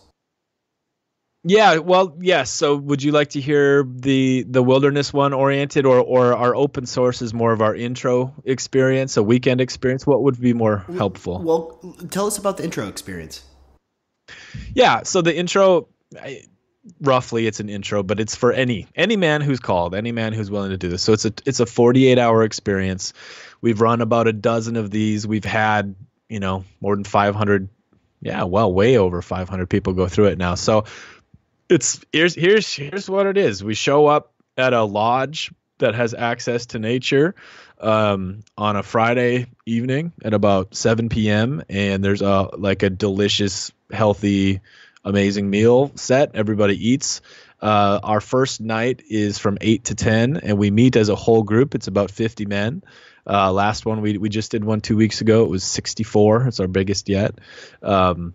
Yeah, well, yes. So would you like to hear the wilderness one oriented, or our open source is more of our intro experience, a weekend experience? What would be more helpful? Well, tell us about the intro experience. Yeah, so the intro, roughly it's an intro, but it's for any man who's called, any man who's willing to do this. So it's a 48-hour experience. We've run about a dozen of these. We've had, more than 500, way over 500 people go through it now. So here's what it is. We show up at a lodge that has access to nature on a Friday evening at about 7 p.m. and there's a delicious, healthy, amazing meal set. Everybody eats. Our first night is from 8 to 10, and we meet as a whole group. It's about 50 men. Last one, we just did one 2 weeks ago. It was 64. It's our biggest yet. And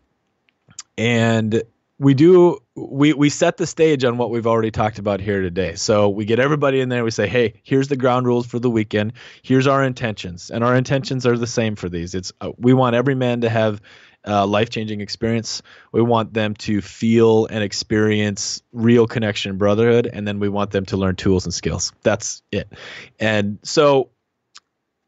we set the stage on what we've already talked about here today. So we get everybody in there. We say, hey, here's the ground rules for the weekend. Here's our intentions. And our intentions are the same for these. We want every man to have life-changing experience. We want them to feel and experience real connection and brotherhood. And then we want them to learn tools and skills. That's it. And so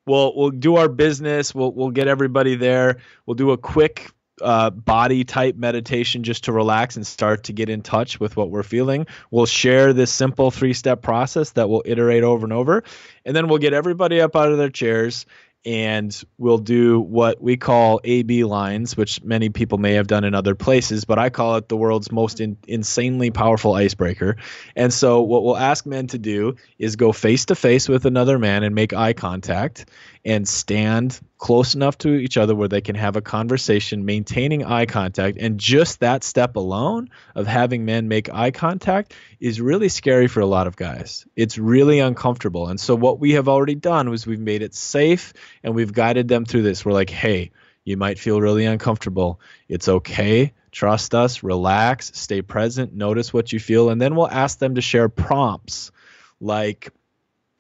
we'll do our business. We'll get everybody there. We'll do a quick body type meditation just to relax and start to get in touch with what we're feeling. We'll share this simple 3-step process that we'll iterate over and over. And then we'll get everybody up out of their chairs and we'll do what we call A-B lines, which many people may have done in other places, but I call it the world's most insanely powerful icebreaker. And so what we'll ask men to do is go face to face with another man and make eye contact and stand close enough to each other where they can have a conversation, maintaining eye contact. And just that step alone of having men make eye contact is really scary for a lot of guys. It's really uncomfortable. And so what we have already done was we've made it safe and we've guided them through this. We're like, hey, you might feel really uncomfortable. It's okay. Trust us, relax, stay present, notice what you feel. And then we'll ask them to share prompts like,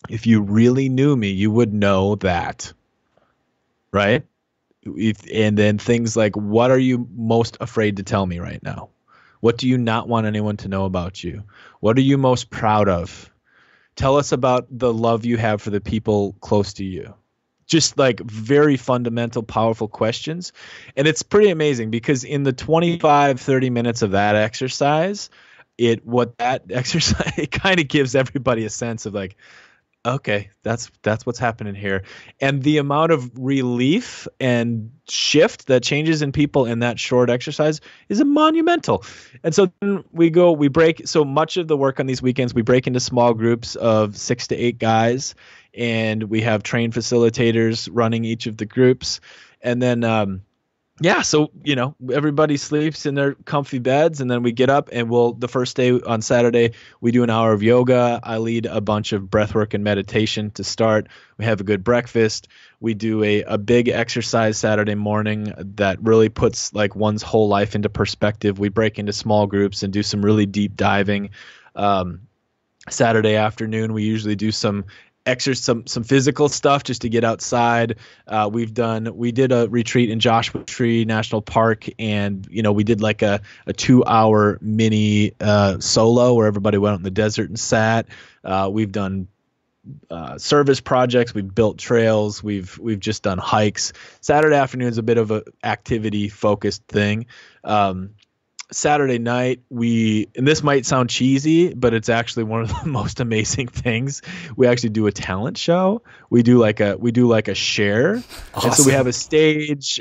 if you really knew me, you would know that, right? And then things like, what are you most afraid to tell me right now? What do you not want anyone to know about you? What are you most proud of? Tell us about the love you have for the people close to you. Just like very fundamental, powerful questions. And it's pretty amazing because in the 25, 30 minutes of that exercise, it kind of gives everybody a sense of like, okay, that's what's happening here. And the amount of relief and shift that changes in people in that short exercise is monumental. And so then we break. So much of the work on these weekends, we break into small groups of 6 to 8 guys, and we have trained facilitators running each of the groups. And then, so, everybody sleeps in their comfy beds, and then we get up and the first day on Saturday, we do an hour of yoga. I lead a bunch of breathwork and meditation to start. We have a good breakfast. We do a big exercise Saturday morning that really puts like one's whole life into perspective. We break into small groups and do some really deep diving. Saturday afternoon, we usually do some physical stuff just to get outside. We did a retreat in Joshua Tree National Park, and we did like a 2-hour mini solo where everybody went out in the desert and sat. We've done service projects, we've built trails, we've just done hikes. Saturday afternoon is a bit of a activity focused thing. Saturday night, and this might sound cheesy, but it's actually one of the most amazing things. We actually do a talent show. We do like a share. Awesome. And so we have a stage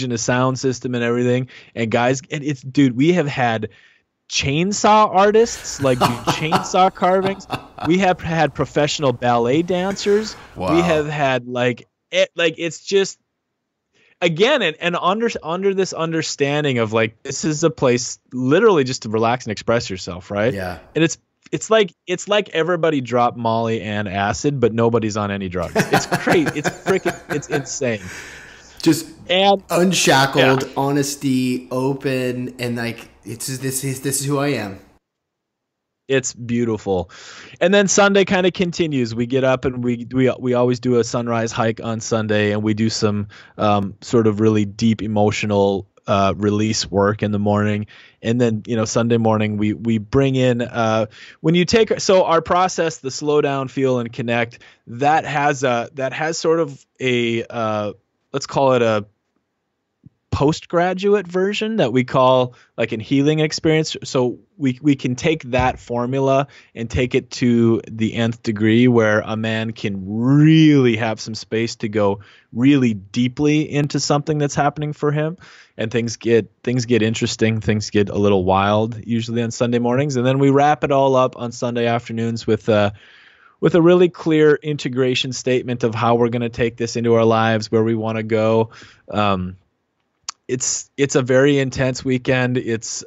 and a sound system and everything. And guys, and dude, we have had chainsaw artists like do chainsaw carvings. We have had professional ballet dancers. Wow. We have had it's just, again, and under this understanding of like, this is a place literally just to relax and express yourself, right? Yeah. And it's like everybody dropped Molly and acid, but nobody's on any drugs. It's crazy. It's insane. Just and unshackled, honesty, open, and like this is who I am. It's beautiful. And then Sunday kind of continues. We get up and we always do a sunrise hike on Sunday, and we do some sort of really deep emotional release work in the morning. And then, Sunday morning we bring in when you take, so our process, the slow down, feel, and connect, that has sort of a let's call it a postgraduate version that we call like an healing experience. So we can take that formula and take it to the nth degree, where a man can really have some space to go really deeply into something that's happening for him, and things get interesting, things get a little wild usually on Sunday mornings, and then we wrap it all up on Sunday afternoons with a really clear integration statement of how we're going to take this into our lives, where we want to go. It's a very intense weekend. It's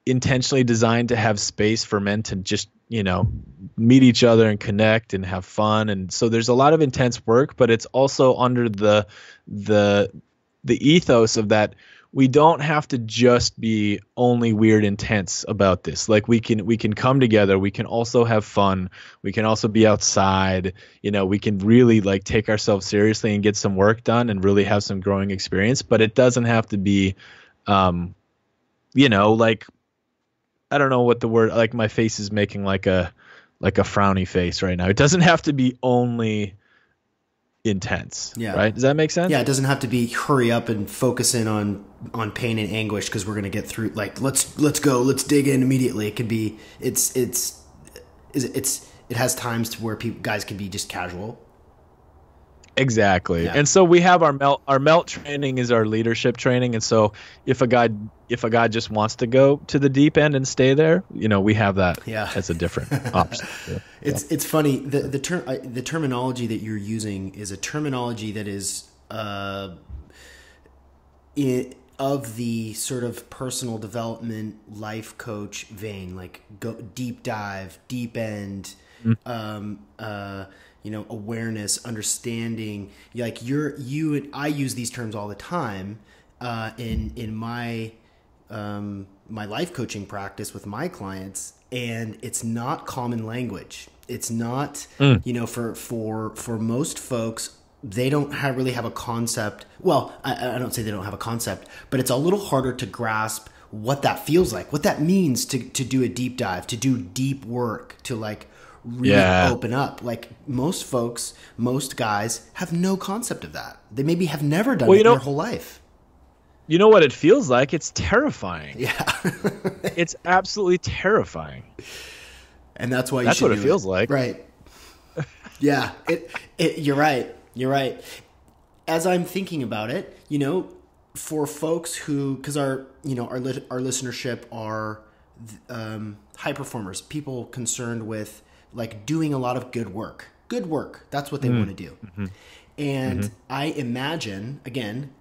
intentionally designed to have space for men to just, meet each other and connect and have fun. And so there's a lot of intense work, but it's also under the ethos of that we don't have to just be only weird intense about this. Like we can come together. We can also have fun. We can also be outside. We can really like take ourselves seriously and get some work done and really have some growing experience. But it doesn't have to be, like, I don't know what the word, like my face is making like a frowny face right now. It doesn't have to be only intense. Yeah. Right. Does that make sense? Yeah. It doesn't have to be hurry up and focus in on pain and anguish because we're going to get through. Like, let's go. Let's dig in immediately. It can be. It has times to where guys can be just casual. Exactly. Yeah. And so we have our melt training is our leadership training. And so if a guy just wants to go to the deep end and stay there, we have that. Yeah. As a different option. Yeah. It's funny. The terminology that you're using is a terminology that is of the sort of personal development life coach vein, like go deep dive, deep end, awareness, understanding. Like I use these terms all the time in my my life coaching practice with my clients, and it's not common language. It's not for most folks, they don't really have a concept. Well, I don't say they don't have a concept, but it's a little harder to grasp what that feels like, what that means to do a deep dive, to do deep work, to like really open up. Like most guys have no concept of that. They maybe have never done it in their whole life. You know what it feels like? It's terrifying. Yeah. It's absolutely terrifying. And that's why that's what it feels like. Right. Yeah. You're right. You're right. As I'm thinking about it, for folks who, because our listenership are high performers, people concerned with like doing a lot of good work. Good work. That's what they want to do. Mm-hmm. And I imagine, again,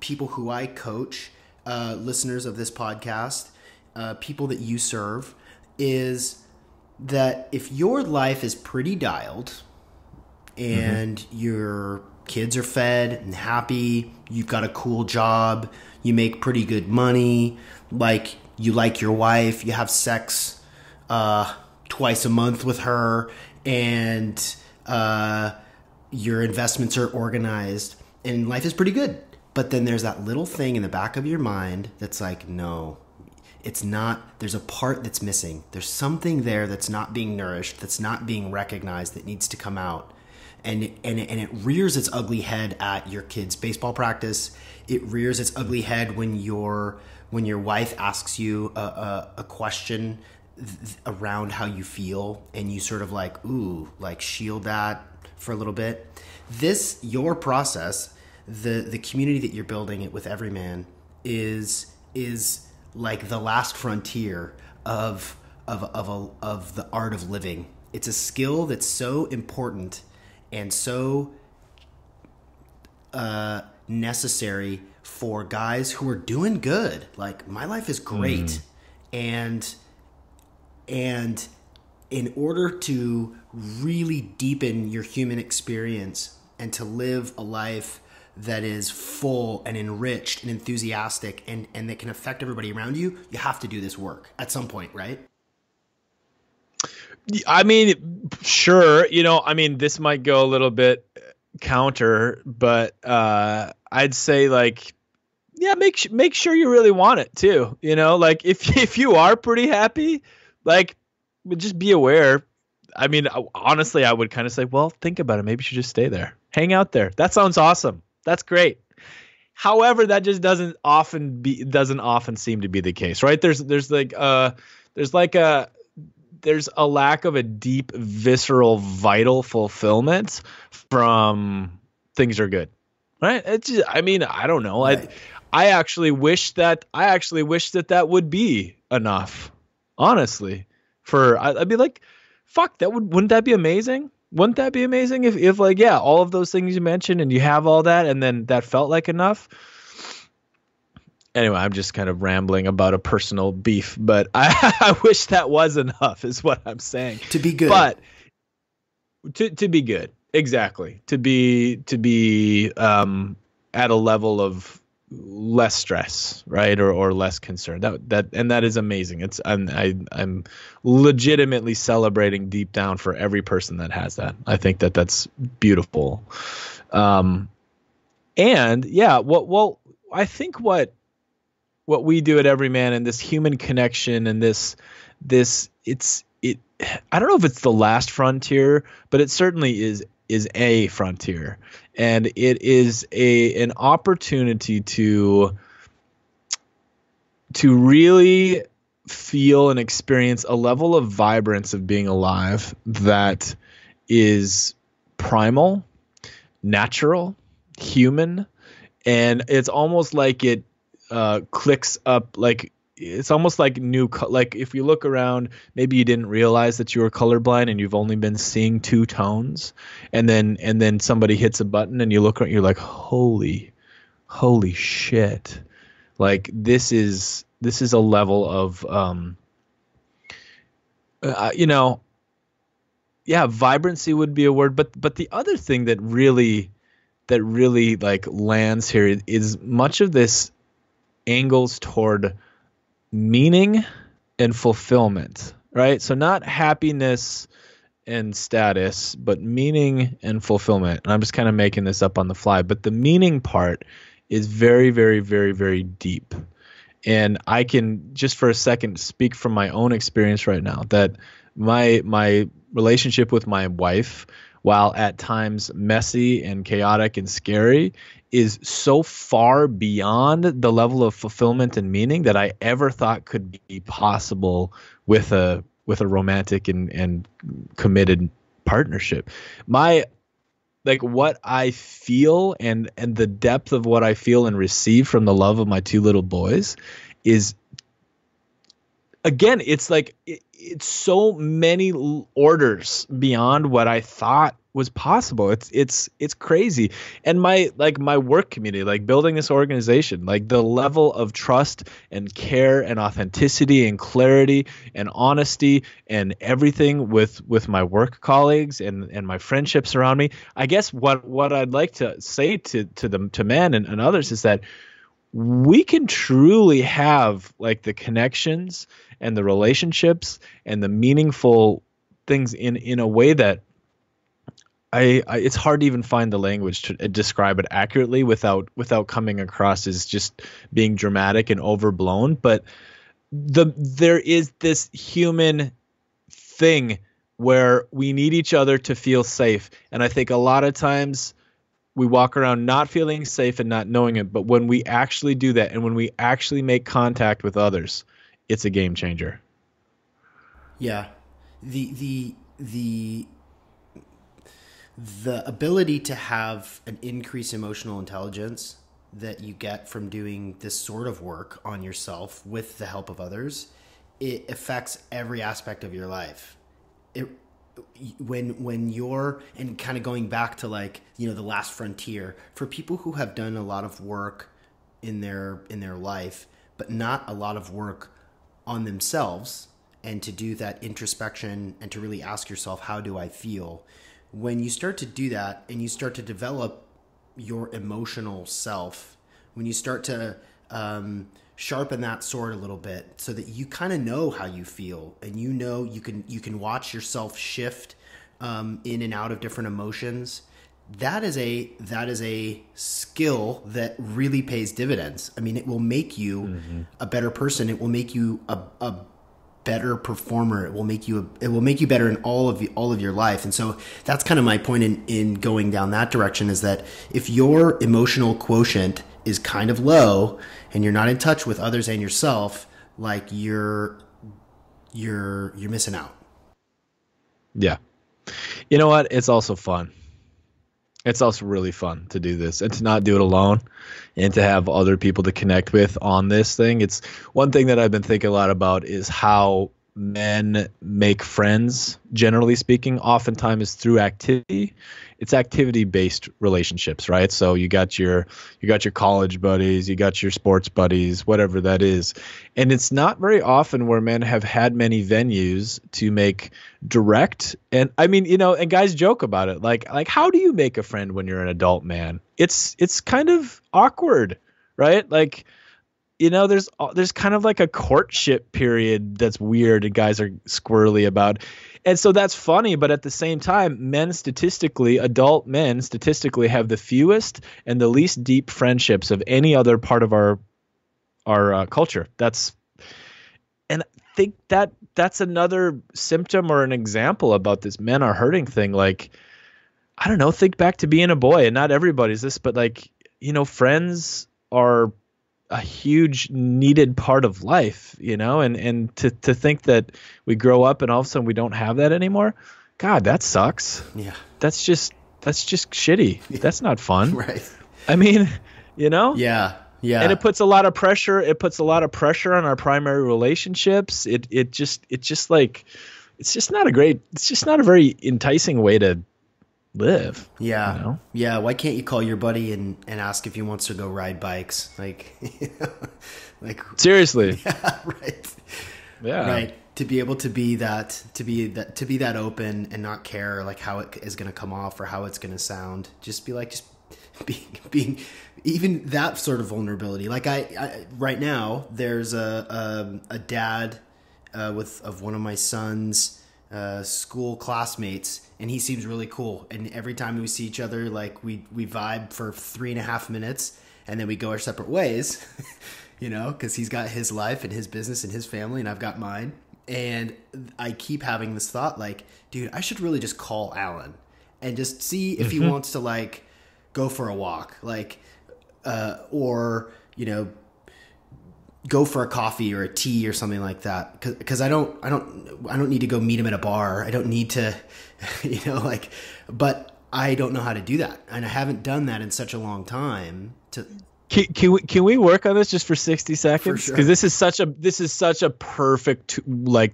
people who I coach, listeners of this podcast, people that you serve, is that if your life is pretty dialed and your kids are fed and happy, you've got a cool job, you make pretty good money, like you like your wife, you have sex twice a month with her, and your investments are organized, and life is pretty good. But then there's that little thing in the back of your mind that's like, no, it's not. There's a part that's missing. There's something there that's not being nourished, that's not being recognized, that needs to come out. And it rears its ugly head at your kid's baseball practice. It rears its ugly head when you're when your wife asks you a question around how you feel, and you sort of like, ooh, like shield that for a little bit. Your process, the community that you're building it with Evryman is like the last frontier of the art of living. It's a skill that's so important and so necessary for guys who are doing good. Like, my life is great. And in order to really deepen your human experience and to live a life that is full and enriched and enthusiastic and that can affect everybody around you, you have to do this work at some point, right? I mean, sure. This might go a little bit counter, but I'd say, like, yeah, make sure you really want it too. Like, if you are pretty happy, like, just be aware. I mean, honestly, I would kind of say, well, think about it. Maybe you should just stay there, hang out there. That sounds awesome. That's great. However, that just doesn't often seem to be the case, right? There's a lack of a deep, visceral, vital fulfillment from things are good, right? It's just, I mean, I don't know. Right. I actually wish that would be enough, honestly. I'd be like, fuck, wouldn't that be amazing? Wouldn't that be amazing if like, yeah, all of those things you mentioned and you have all that and then that felt like enough? Anyway, I'm just kind of rambling about a personal beef, but I wish that was enough is what I'm saying. To be good. But to be good. Exactly. To be at a level of less stress, right? Or less concern. That is amazing. I'm legitimately celebrating deep down for every person that has that. I think that's beautiful. And yeah, I think what we do at Evryman and this human connection and this I don't know if it's the last frontier, but it certainly is a frontier, and it is an opportunity to really feel and experience a level of vibrance of being alive that is primal, natural, human, and it's almost like it clicks up, like it's almost like like if you look around, maybe you didn't realize that you were colorblind and you've only been seeing two tones, and then somebody hits a button and you look around, you're like, holy shit, like this is a level of yeah, vibrancy would be a word, but the other thing that really like lands here is much of this angles toward meaning and fulfillment, right? So not happiness and status, but meaning and fulfillment. And I'm just kind of making this up on the fly, but the meaning part is very, very, very, very deep. And I can just for a second speak from my own experience right now that my relationship with my wife, while at times messy and chaotic and scary, is so far beyond the level of fulfillment and meaning that I ever thought could be possible with a romantic and committed partnership. What I feel and the depth of what I feel and receive from the love of my two little boys is, again, it's like it's so many orders beyond what I thought was possible. It's crazy. And my work community, like building this organization, like the level of trust and care and authenticity and clarity and honesty and everything with my work colleagues and my friendships around me. I guess what I'd like to say to men and others is that we can truly have like the connections and the relationships and the meaningful things in a way that it's hard to even find the language to describe it accurately without coming across as just being dramatic and overblown. But there is this human thing where we need each other to feel safe. And I think a lot of times we walk around not feeling safe and not knowing it. But when we actually do that, and when we actually make contact with others, it's a game changer. Yeah. The ability to have an increased emotional intelligence that you get from doing this sort of work on yourself with the help of others, it affects every aspect of your life. When you're, and kind of going back to like, the last frontier, for people who have done a lot of work in their life, but not a lot of work on themselves, and to do that introspection and to really ask yourself, how do I feel? When you start to do that and you start to develop your emotional self, when you start to sharpen that sword a little bit so that you kind of know how you feel, and you can watch yourself shift in and out of different emotions, that is a skill that really pays dividends. I mean, it will make you a better person. It will make you a better performer. It will make you better in all of your life. And so that's kind of my point in going down that direction, is that if your emotional quotient is kind of low and you're not in touch with others and yourself, like you're missing out. Yeah. You know what? It's also fun. It's also really fun to do this and to not do it alone and to have other people to connect with on this thing. It's one thing that I've been thinking a lot about is how men make friends, generally speaking, oftentimes through activity. It's activity-based relationships, right? So you got your college buddies, you got your sports buddies, whatever that is. And it's not very often where men have had many venues to make direct, and I mean, and guys joke about it. Like how do you make a friend when you're an adult man? It's kind of awkward, right? Like, there's kind of like a courtship period that's weird and guys are squirrely about. And so that's funny, but at the same time, adult men statistically have the fewest and the least deep friendships of any other part of our culture. And I think that's another symptom or an example about this men are hurting thing. Like, I don't know, think back to being a boy, and not everybody's this, but like, friends are a huge needed part of life, and to think that we grow up and all of a sudden we don't have that anymore. God, that sucks. Yeah. That's just shitty. Yeah. That's not fun. Right. I mean, Yeah. Yeah. And it puts a lot of pressure. It puts a lot of pressure on our primary relationships. It's just not a very enticing way to live. Yeah. Yeah. Why can't you call your buddy and ask if he wants to go ride bikes? Like, seriously. Yeah. Right. Yeah. Right. To be able to be that open and not care like how it is going to come off or how it's going to sound. Just being even that sort of vulnerability. Like I right now there's a dad of one of my son's school classmates, and he seems really cool, and every time we see each other, like we vibe for 3.5 minutes and then we go our separate ways, because he's got his life and his business and his family, and I've got mine. And I keep having this thought, like, dude, I should really just call Alan and just see if he wants to like go for a walk, like or go for a coffee or a tea or something like that. Because I don't need to go meet him at a bar. I don't need to, but I don't know how to do that, and I haven't done that in such a long time. Can we work on this just for 60 seconds? Sure. Because this is such a perfect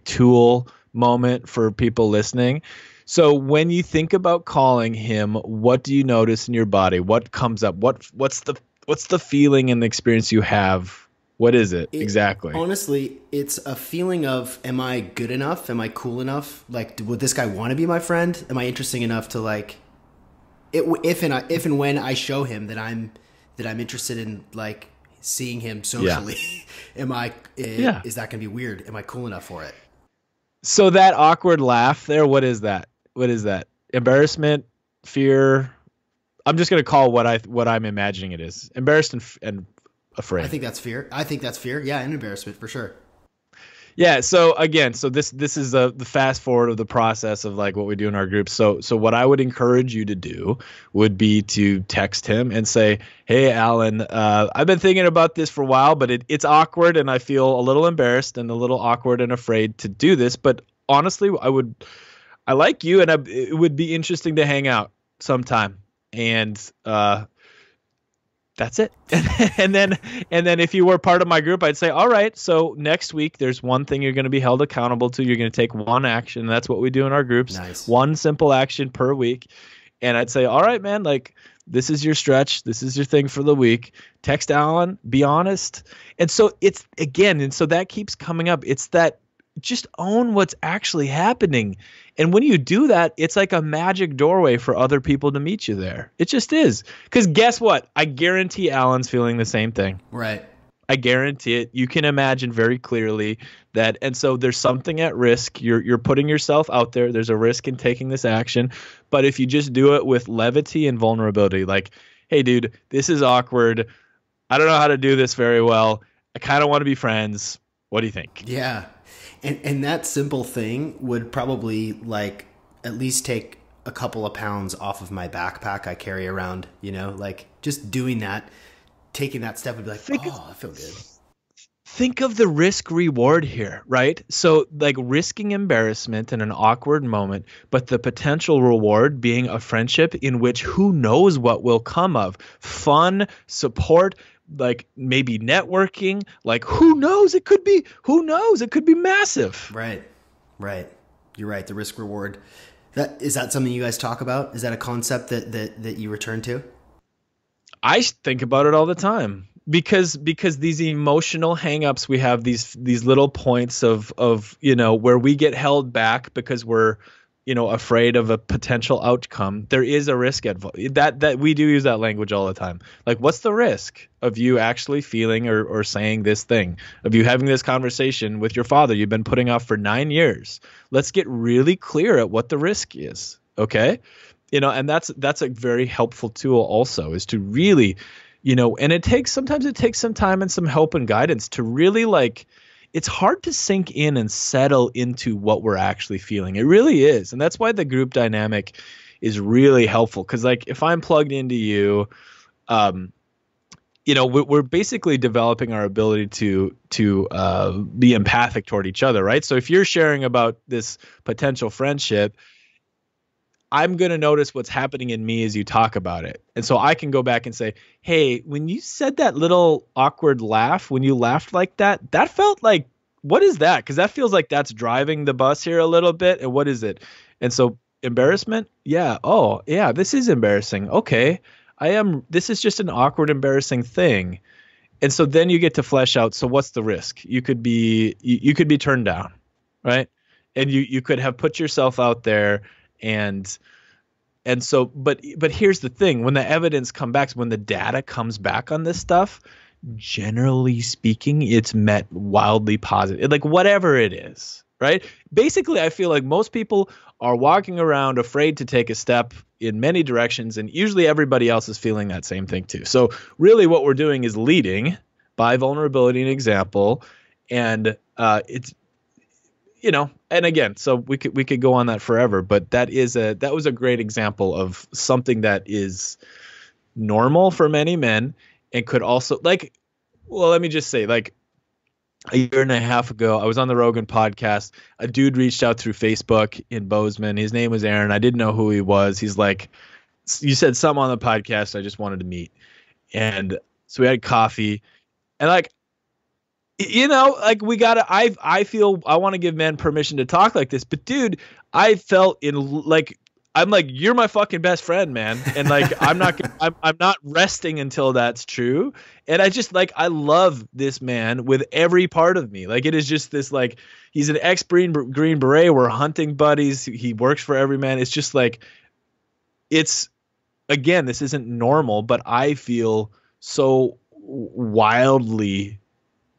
tool moment for people listening. So when you think about calling him, what do you notice in your body? What comes up? What's the feeling and the experience you have? What is it exactly? Honestly, it's a feeling of, am I good enough? Am I cool enough? Like, would this guy want to be my friend? Am I interesting enough to like, if and when I show him that I'm interested in like seeing him socially, yeah. Is that going to be weird? Am I cool enough for it? So that awkward laugh there, what is that? What is that? Embarrassment, fear? I'm just going to call what I'm imagining it is. Embarrassed and afraid. I think that's fear. Yeah, and embarrassment for sure. Yeah. So again, so this is the fast forward of the process of like what we do in our groups. So what I would encourage you to do would be to text him and say, "Hey, Alan, I've been thinking about this for a while, but it's awkward, and I feel a little embarrassed and a little awkward and afraid to do this. But honestly, I like you, and it would be interesting to hang out sometime." And that's it. and then if you were part of my group, I'd say, all right, so next week there's one thing you're going to be held accountable to. You're going to take one action. That's what we do in our groups. Nice. One simple action per week. And I'd say, all right, man, like this is your stretch. This is your thing for the week. Text Alan, be honest. And so it's again, and so that keeps coming up. It's that just own what's actually happening. And when you do that, it's like a magic doorway for other people to meet you there. It just is. Because guess what? I guarantee Alan's feeling the same thing. Right. I guarantee it. You can imagine very clearly that. And so there's something at risk. You're putting yourself out there. There's a risk in taking this action. But if you just do it with levity and vulnerability, like, hey, dude, this is awkward. I don't know how to do this very well. I kind of want to be friends. What do you think? Yeah. And that simple thing would probably like at least take a couple of pounds off of my backpack I carry around, you know, like just doing that, taking that step would be like, I feel good. Think of the risk reward here, right? So like risking embarrassment in an awkward moment, but the potential reward being a friendship in which who knows what will come of fun, support, like maybe networking, like who knows? It could be massive. Right. You're right. The risk reward. Is that something you guys talk about? Is that a concept that you return to? I think about it all the time because these emotional hangups, we have these little points of, you know, where we get held back because we're, you know, afraid of a potential outcome. There is a risk that we do use that language all the time. Like, what's the risk of you actually feeling or saying this thing, of you having this conversation with your father you've been putting off for 9 years? Let's get really clear at what the risk is. Okay. You know, and that's a very helpful tool also, is to really, you know, and sometimes it takes some time and some help and guidance to really like, it's hard to sink in and settle into what we're actually feeling. It really is. And that's why the group dynamic is really helpful. Because like if I'm plugged into you, you know, we're basically developing our ability to be empathic toward each other, right? So if you're sharing about this potential friendship, I'm going to notice what's happening in me as you talk about it. And so I can go back and say, hey, when you said that little awkward laugh, when you laughed like that, that felt like, what is that? Because that feels like that's driving the bus here a little bit. And what is it? And so embarrassment. Yeah. Oh, yeah, this is embarrassing. Okay. This is just an awkward, embarrassing thing. And so then you get to flesh out. So what's the risk? You could be turned down, right? And you could have put yourself out there. And so, but here's the thing: when the evidence comes back, when the data comes back on this stuff, generally speaking, it's met wildly positive, like whatever it is, right? Basically, I feel like most people are walking around afraid to take a step in many directions, and usually everybody else is feeling that same thing too. So really what we're doing is leading by vulnerability and example, and it's, you know, and again, so we could go on that forever, but that was a great example of something that is normal for many men and could also, like, well, let me just say, like, a year and a half ago, I was on the Rogan podcast. A dude reached out through Facebook in Bozeman. His name was Aaron. I didn't know who he was. He's like, you said something on the podcast I just wanted to meet. And so we had coffee, and like, you know, like I feel I want to give men permission to talk like this, but dude, I felt I'm like, you're my fucking best friend, man. And like, I'm not resting until that's true. And I just like, I love this man with every part of me. Like, it is just this, like, he's an ex-Green Beret. We're hunting buddies. He works for Evryman. It's just like, it's, again, this isn't normal, but I feel so wildly,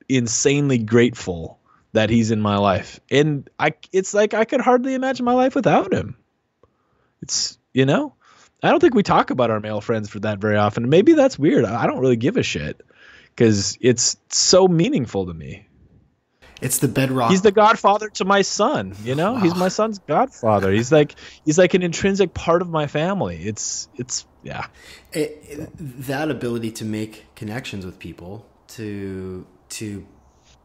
insanely grateful that he's in my life. And it's like, I could hardly imagine my life without him. It's, you know, I don't think we talk about our male friends for that very often. Maybe that's weird. I don't really give a shit because it's so meaningful to me. It's the bedrock. He's the godfather to my son, you know? Wow. He's my son's godfather. He's like an intrinsic part of my family. It's yeah. That ability to make connections with people, to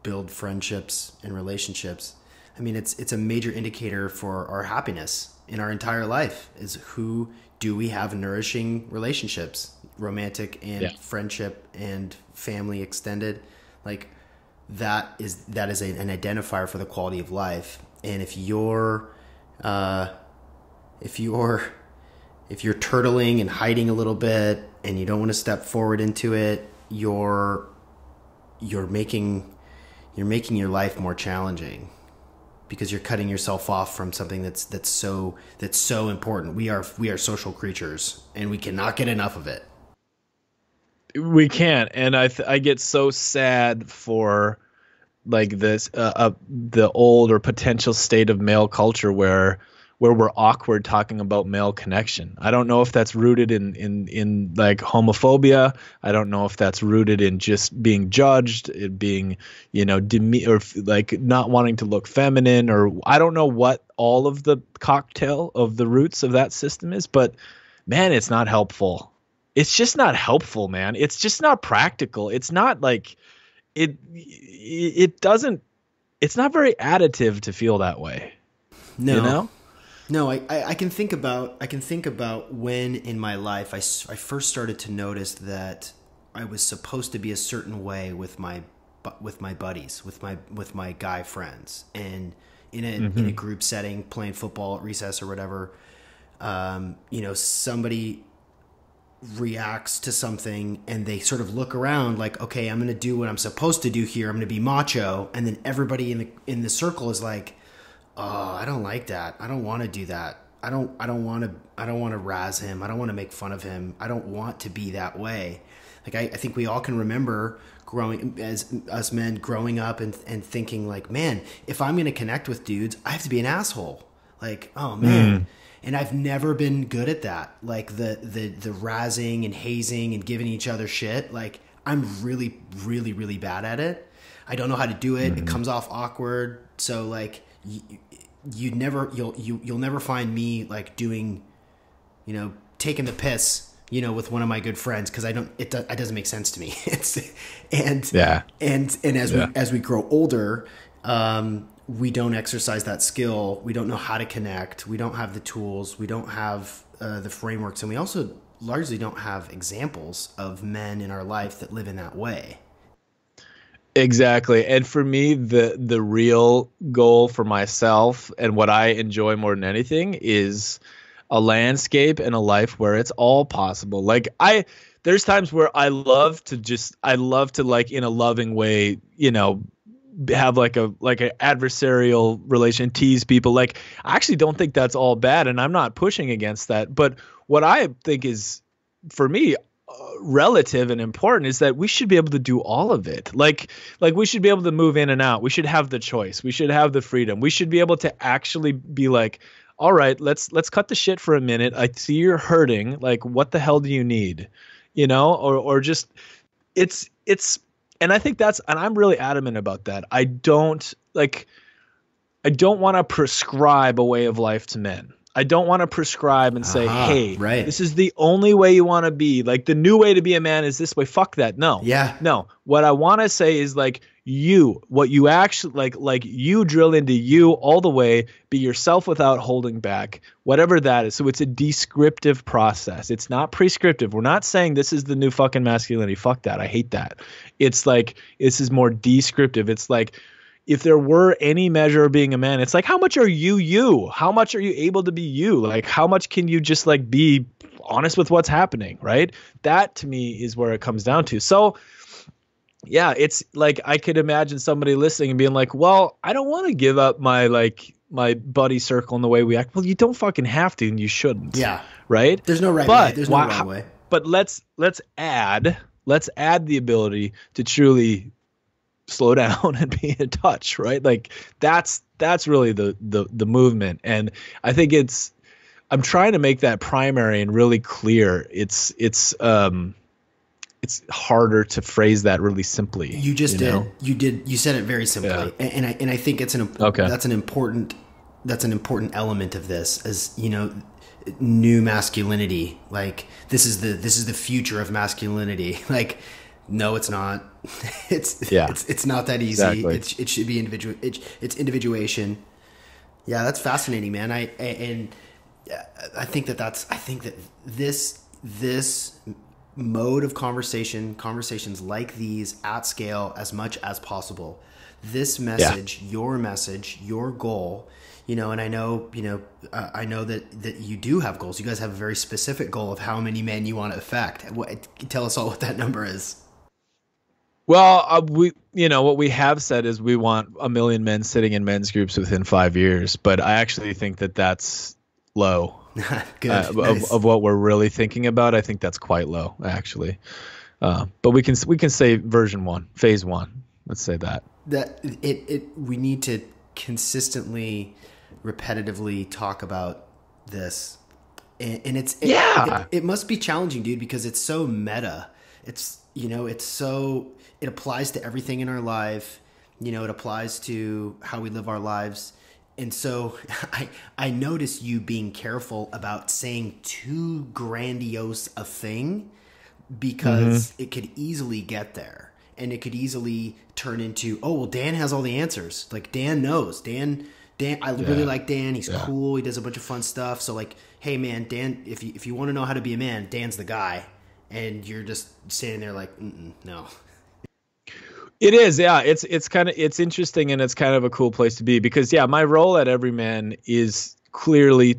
build friendships and relationships. I mean, it's a major indicator for our happiness in our entire life, is who do we have nourishing relationships, romantic and friendship and family extended. Like that is an identifier for the quality of life. And if you're turtling and hiding a little bit and you don't want to step forward into it, you're making your life more challenging, because you're cutting yourself off from something that's so important. We are social creatures, and we cannot get enough of it. We can't, and I get so sad for like this the old or potential state of male culture where we're awkward talking about male connection. I don't know if that's rooted in like homophobia. I don't know if that's rooted in just being judged, it being, you know, or like not wanting to look feminine, or I don't know what all of the cocktail of the roots of that system is, but man, it's not helpful. It's just not helpful, man. It's just not practical. It's not like it doesn't, it's not very additive to feel that way. No. You know? No, I can think about when in my life I first started to notice that I was supposed to be a certain way with my buddies, with my guy friends, and in a group setting, playing football at recess or whatever. You know, somebody reacts to something and they sort of look around like, okay, I'm going to do what I'm supposed to do here. I'm going to be macho, and then everybody in the circle is like, oh, I don't like that. I don't want to do that. I don't want to razz him. I don't want to make fun of him. I don't want to be that way. Like I think we all can remember growing as us men growing up and thinking like, man, if I'm going to connect with dudes, I have to be an asshole. Like, oh man. And I've never been good at that. Like the razzing and hazing and giving each other shit. Like I'm really, really, really bad at it. I don't know how to do it. It comes off awkward. So like, you'll never find me like doing, you know, taking the piss, you know, with one of my good friends, because it doesn't make sense to me. As we grow older, we don't exercise that skill. We don't know how to connect. We don't have the tools. We don't have the frameworks, and we also largely don't have examples of men in our life that live in that way. Exactly. And for me, the real goal for myself and what I enjoy more than anything is a landscape and a life where it's all possible. Like there's times where I love to like in a loving way, you know, have like an adversarial relation, tease people. Like I actually don't think that's all bad, and I'm not pushing against that. But what I think is, for me, relative and important is that we should be able to do all of it. Like we should be able to move in and out. We should have the choice. We should have the freedom. We should be able to actually be like, all right, let's cut the shit for a minute. I see you're hurting. Like, what the hell do you need? You know, or just it's, and I think and I'm really adamant about that. I don't want to prescribe a way of life to men. I don't want to prescribe and say, hey, this is the only way you want to be. Like the new way to be a man is this way. Fuck that. No. Yeah. No. What I want to say is like what you actually like you drill into you all the way, be yourself without holding back, whatever that is. So it's a descriptive process. It's not prescriptive. We're not saying this is the new fucking masculinity. Fuck that. I hate that. It's like, this is more descriptive. It's like, if there were any measure of being a man, it's like, how much are you? How much are you able to be you? Like, how much can you just like be honest with what's happening, right? That to me is where it comes down to. So yeah, it's like, I could imagine somebody listening and being like, well, I don't want to give up my buddy circle and the way we act. Well, you don't fucking have to, and you shouldn't. Yeah. Right? There's no right way. There's no wrong way. But let's add the ability to truly slow down and be in touch, right? Like that's really the movement. And I think I'm trying to make that primary and really clear. It's it's harder to phrase that really simply. You just did. know? You said it very simply. Yeah. And I think it's that's an important element of this, as you know, new masculinity. Like this is the future of masculinity. Like, no, it's not. It's not that easy. Exactly. It should be individual. It's individuation. Yeah, that's fascinating, man. I think that this mode of conversations like these at scale as much as possible. This message, your message, your goal, you know, and I know that you do have goals. You guys have a very specific goal of how many men you want to affect. Tell us all what that number is. Well, what we have said is we want 1 million men sitting in men's groups within 5 years, but I actually think that that's low. Good. Nice. Of what we're really thinking about. I think that's quite low, actually. But we can say version 1, phase 1. Let's say that. We need to consistently, repetitively talk about this, and it must be challenging, dude, because it's so meta. It's, you know, it applies to everything in our life. You know, it applies to how we live our lives. And so I notice you being careful about saying too grandiose a thing, because it could easily get there, and it could easily turn into, oh, well, Dan has all the answers. Like, Dan knows. Dan, I really like Dan. He's cool. He does a bunch of fun stuff. So like, hey man, Dan, if you want to know how to be a man, Dan's the guy. And you're just sitting there like, no. It is, yeah. It's interesting, and it's kind of a cool place to be, because my role at Evryman is clearly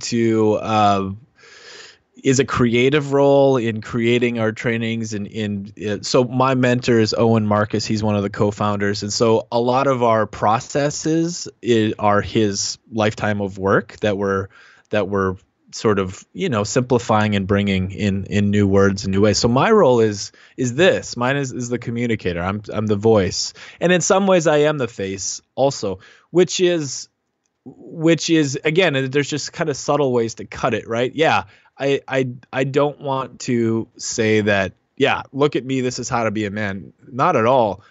is a creative role in creating our trainings, and so my mentor is Owen Marcus. He's one of the co-founders, and so a lot of our processes are his lifetime of work that we're sort of, you know, simplifying and bringing in new words and new ways. So my role is this. Mine is the communicator. I'm the voice, and in some ways I am the face also, which is again, there's just kind of subtle ways to cut it, right? Yeah, I don't want to say that, look at me, this is how to be a man. Not at all.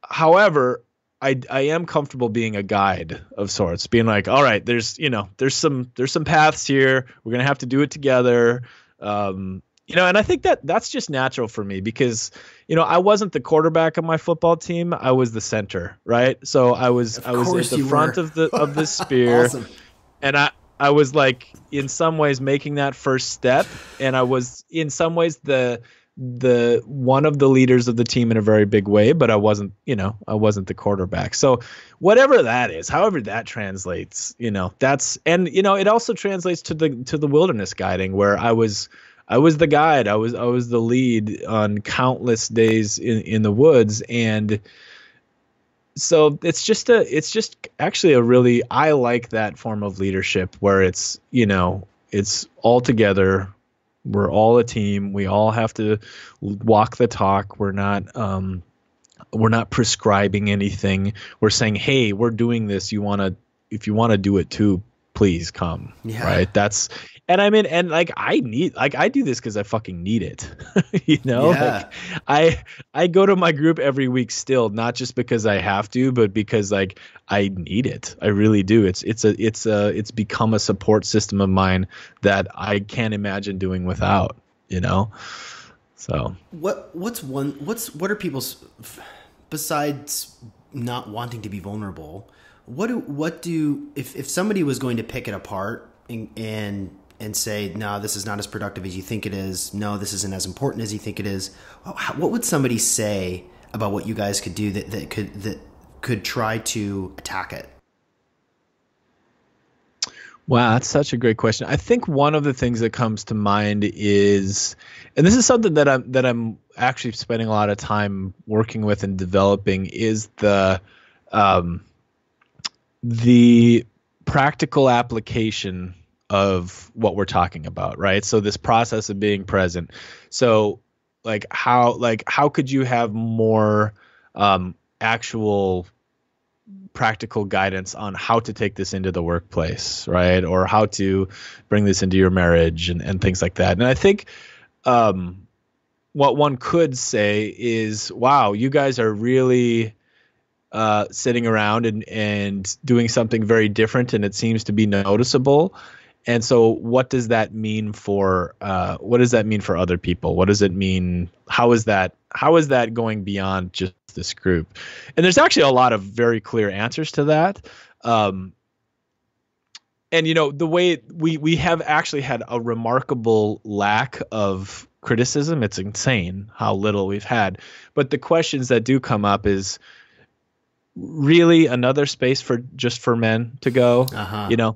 However, I am comfortable being a guide of sorts, being like, all right, there's some paths here. We're going to have to do it together. And I think that's just natural for me, because, you know, I wasn't the quarterback of my football team. I was the center, right? So I was at the front of the spear. Awesome. And I was like, in some ways making that first step. And I was in some ways the one of the leaders of the team in a very big way, but I wasn't the quarterback. So whatever that is, however that translates, you know, it also translates to the wilderness guiding, where I was the guide. I was the lead on countless days in the woods. And so it's just actually a really, I like that form of leadership, where it's, you know, it's all together. We're all a team. We all have to walk the talk. We're not prescribing anything. We're saying, hey, we're doing this. If you want to do it too, please come. Yeah. Right. I do this because I fucking need it. You know, like I go to my group every week still, not just because I have to, but because like I need it. I really do. It's become a support system of mine that I can't imagine doing without, you know? So what are people's, besides not wanting to be vulnerable, if somebody was going to pick it apart and say, no, this is not as productive as you think it is. No, this isn't as important as you think it is. What would somebody say about what you guys could do that could try to attack it? Wow, that's such a great question. I think one of the things that comes to mind is, and this is something that I'm actually spending a lot of time working with and developing, is the practical application of what we're talking about, right? So this process of being present. So like how could you have more actual practical guidance on how to take this into the workplace, right? Or how to bring this into your marriage and things like that. And I think what one could say is, wow, you guys are really sitting around and doing something very different, and it seems to be noticeable. And so what does that mean for other people? What does it mean? How is that going beyond just this group? And there's actually a lot of very clear answers to that. And the way we have actually had a remarkable lack of criticism. It's insane how little we've had. But the questions that do come up is, really another space for men to go?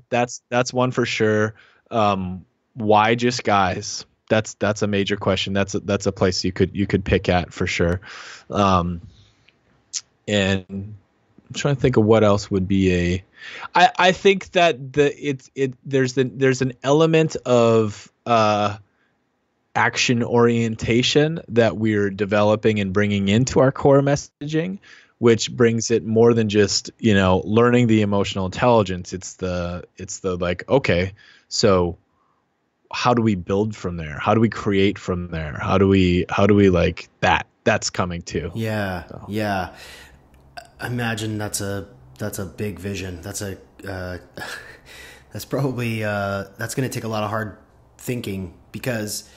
That's one for sure. Why just guys? That's a major question. That's a place you could pick at for sure. And I'm trying to think of what else would be I think that there's an element of action orientation that we're developing and bringing into our core messaging, which brings it more than just, learning the emotional intelligence. It's the like, okay, so how do we build from there? How do we create from there? How do we like that? That's coming too. Yeah. So. Yeah. I imagine that's a big vision. That's probably, that's going to take a lot of hard thinking, because,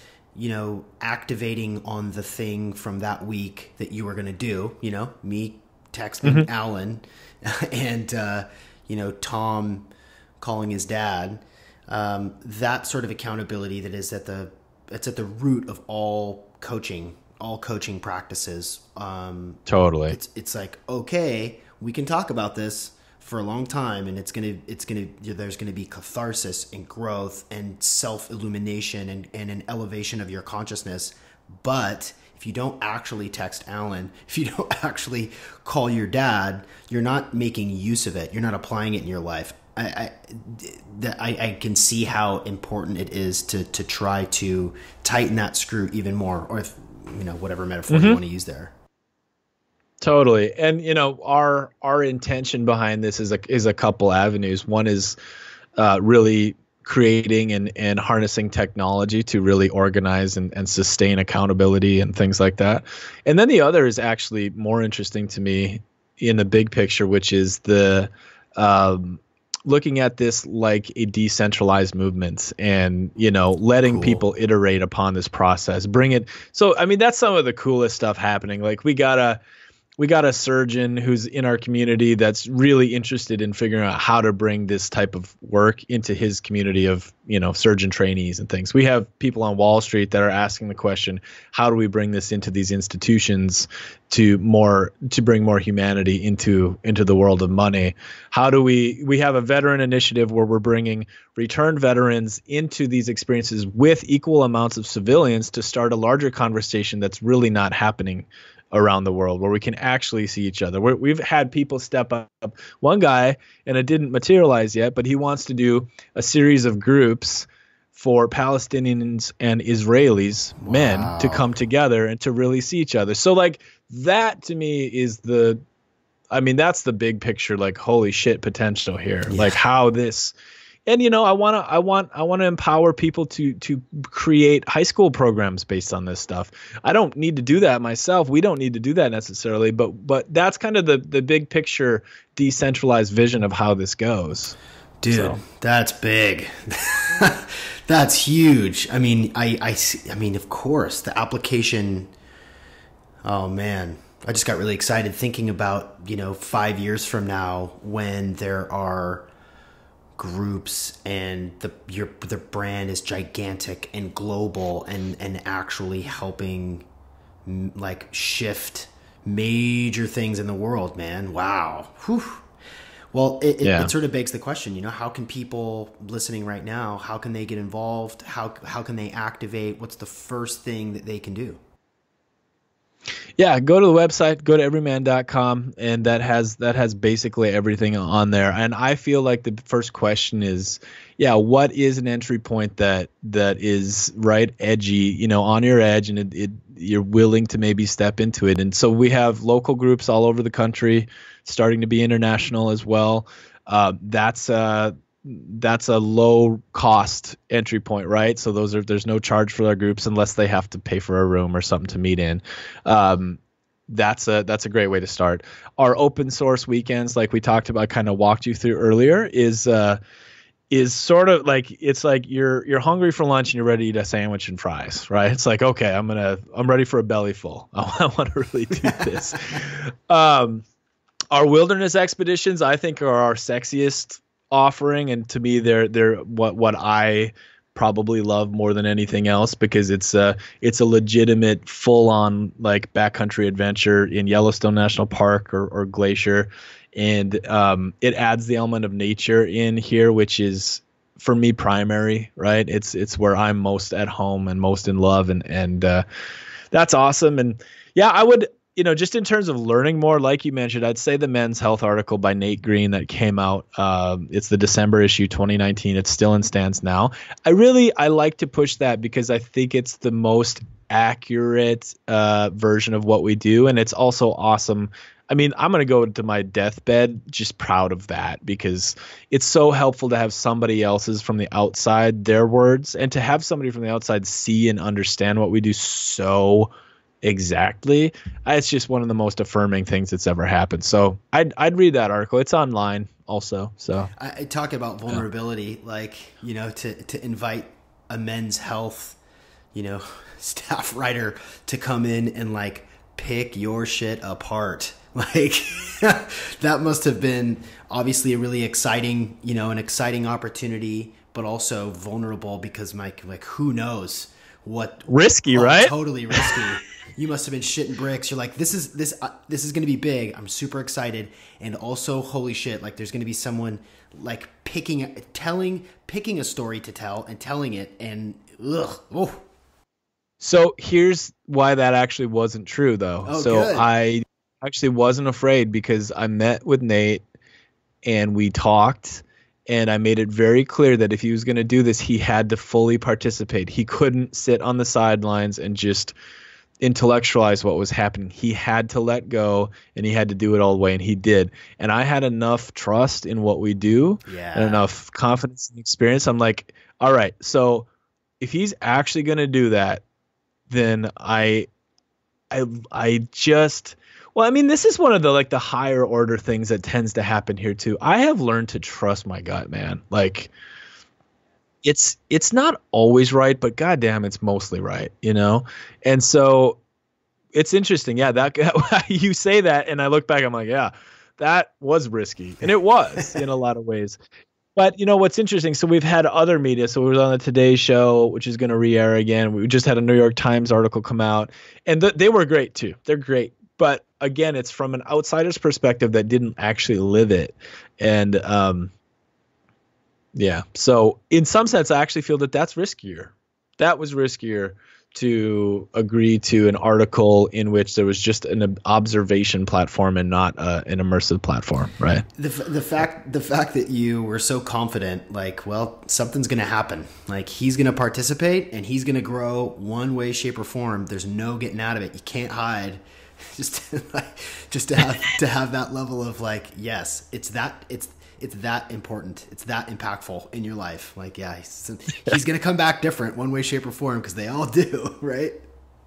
activating on the thing from that week that you were going to do, me texting Alan and, Tom calling his dad, that sort of accountability that is it's at the root of all coaching practices. Totally. It's like, okay, we can talk about this for a long time, and there's going to be catharsis and growth and self-illumination and an elevation of your consciousness. But if you don't actually text Alan, if you don't actually call your dad, you're not making use of it. You're not applying it in your life. I can see how important it is to try to tighten that screw even more, or if, whatever metaphor you want to use there. Totally. And, our intention behind this is a couple avenues. One is really creating and harnessing technology to really organize and sustain accountability and things like that. And then the other is actually more interesting to me in the big picture, which is the looking at this like a decentralized movement and, letting people iterate upon this process, bring it. So, I mean, that's some of the coolest stuff happening. Like we got a surgeon who's in our community that's really interested in figuring out how to bring this type of work into his community of, surgeon trainees and things. We have people on Wall Street that are asking the question, how do we bring this into these institutions to bring more humanity into the world of money? How do we have a veteran initiative where we're bringing returned veterans into these experiences with equal amounts of civilians to start a larger conversation that's really not happening around the world, where we can actually see each other. We've had people step up. One guy, and it didn't materialize yet, but he wants to do a series of groups for Palestinians and Israelis, men, to come together and to really see each other. So like that to me is that's the big picture, like holy shit potential here. Yeah. Like how this. And I want to empower people to create high school programs based on this stuff. I don't need to do that myself. We don't need to do that necessarily, but that's kind of the big picture decentralized vision of how this goes. Dude, so. That's big. That's huge. I mean, I mean, of course, the application. Oh man, I just got really excited thinking about 5 years from now when there are groups and the brand is gigantic and global and actually helping like shift major things in the world, man. Wow. Whew. Well, it sort of begs the question, how can people listening right now, how can they get involved? How can they activate? What's the first thing that they can do? Yeah, go to the website, go to everyman.com, and that has basically everything on there. And I feel like the first question is, what is an entry point that is right edgy, on your edge, and you're willing to maybe step into it. And so we have local groups all over the country, starting to be international as well. That's that's a low cost entry point, right? So there's no charge for our groups unless they have to pay for a room or something to meet in. That's a great way to start. Our open source weekends, like we talked about, kind of walked you through earlier, is sort of like, it's like you're hungry for lunch and you're ready to eat a sandwich and fries, right? It's like, okay, I'm ready for a belly full. I want to really do this. Our wilderness expeditions, I think, are our sexiest offering, and to me, they're what I probably love more than anything else, because it's a legitimate full-on like backcountry adventure in Yellowstone National Park or Glacier, and it adds the element of nature in here, which is for me primary, right? It's where I'm most at home and most in love, and that's awesome. And yeah, I would, just in terms of learning more, like you mentioned, I'd say the Men's Health article by Nate Green that came out, it's the December issue 2019. It's still in stands now. I like to push that because I think it's the most accurate version of what we do. And it's also awesome. I mean, I'm going to go to my deathbed just proud of that, because it's so helpful to have somebody else's from the outside, their words, and to have somebody from the outside see and understand what we do so exactly. It's just one of the most affirming things that's ever happened. So I'd read that article. It's online also. So I talk about vulnerability, like, to invite a Men's Health, staff writer to come in and like pick your shit apart. Like that must have been obviously a really exciting, an exciting opportunity, but also vulnerable, because like who knows what risky, right? Totally risky. You must have been shitting bricks. You're like, this is going to be big. I'm super excited. And also, holy shit, like there's going to be someone like picking a story to tell and telling it. And So here's why that actually wasn't true, though. Good. I actually wasn't afraid, because I met with Nate and we talked, and I made it very clear that if he was going to do this, he had to fully participate. He couldn't sit on the sidelines and just intellectualize what was happening. He had to let go, and he had to do it all the way, and he did. And I had enough trust in what we do and enough confidence and experience. I'm like, all right, so if he's actually going to do that, then I just, well, I mean, this is one of the higher order things that tends to happen here too. I have learned to trust my gut, man. Like it's not always right, but goddamn, it's mostly right, And so it's interesting. Yeah, that you say that, and I look back, I'm like, yeah, that was risky, and it was in a lot of ways. But what's interesting? So we've had other media. So we were on the Today Show, which is going to re-air again. We just had a New York Times article come out, and they were great too. They're great, but again, it's from an outsider's perspective that didn't actually live it, and yeah. So in some sense, I actually feel that that's riskier. That was riskier to agree to an article in which there was just an observation platform and not an immersive platform, right? The fact that you were so confident, like, well, something's going to happen. Like, he's going to participate and he's going to grow one way, shape, or form. There's no getting out of it. You can't hide. Just to have that level of like, yes, it's that important. It's that impactful in your life. Like, yeah, he's going to come back different one way, shape, or form, because they all do, right?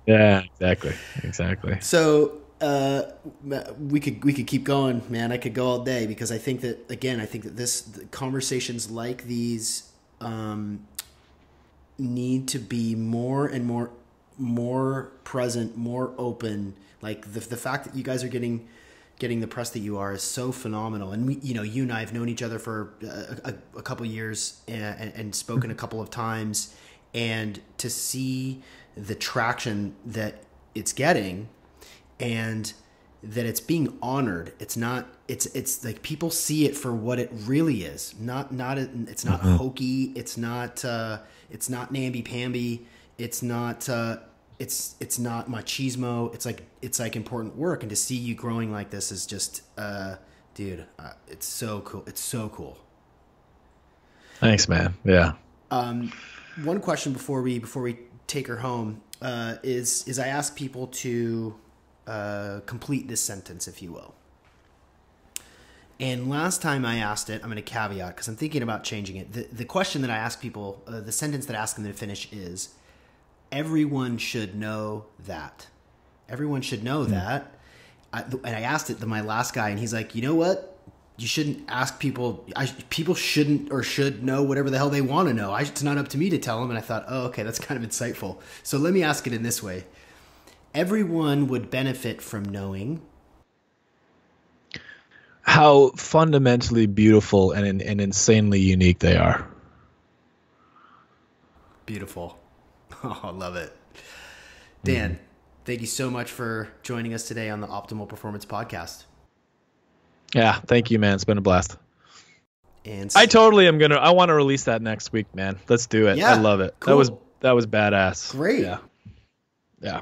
Yeah, exactly. So we could keep going, man. I could go all day, because I think that conversations like these need to be more and more present, more open. Like the fact that you guys are getting the press that you are is so phenomenal. And we, you and I have known each other for a couple years and spoken a couple of times, and to see the traction that it's getting and that it's being honored. It's like people see it for what it really is. It's not hokey. It's not namby-pamby. It's not machismo. It's like important work. And to see you growing like this is just, dude, it's so cool. It's so cool. Thanks, man. Yeah. One question before we take her home, is I ask people to, complete this sentence, if you will. And last time I asked it, I'm going to caveat because I'm thinking about changing it. The question that I ask people, the sentence that I ask them to finish is, everyone should know that. Everyone should know that. And I asked it to my last guy, and he's like, you know what? You shouldn't ask people. People shouldn't or should know whatever the hell they want to know. It's not up to me to tell them. And I thought, oh, okay, that's kind of insightful. So let me ask it in this way. Everyone would benefit from knowing how fundamentally beautiful and insanely unique they are. Beautiful. Oh, I love it. Dan, thank you so much for joining us today on the Optimal Performance Podcast. Yeah, thank you, man. It's been a blast. And I totally am I want to release that next week, man. Let's do it. Yeah, I love it. cool. That was badass. Great. Yeah.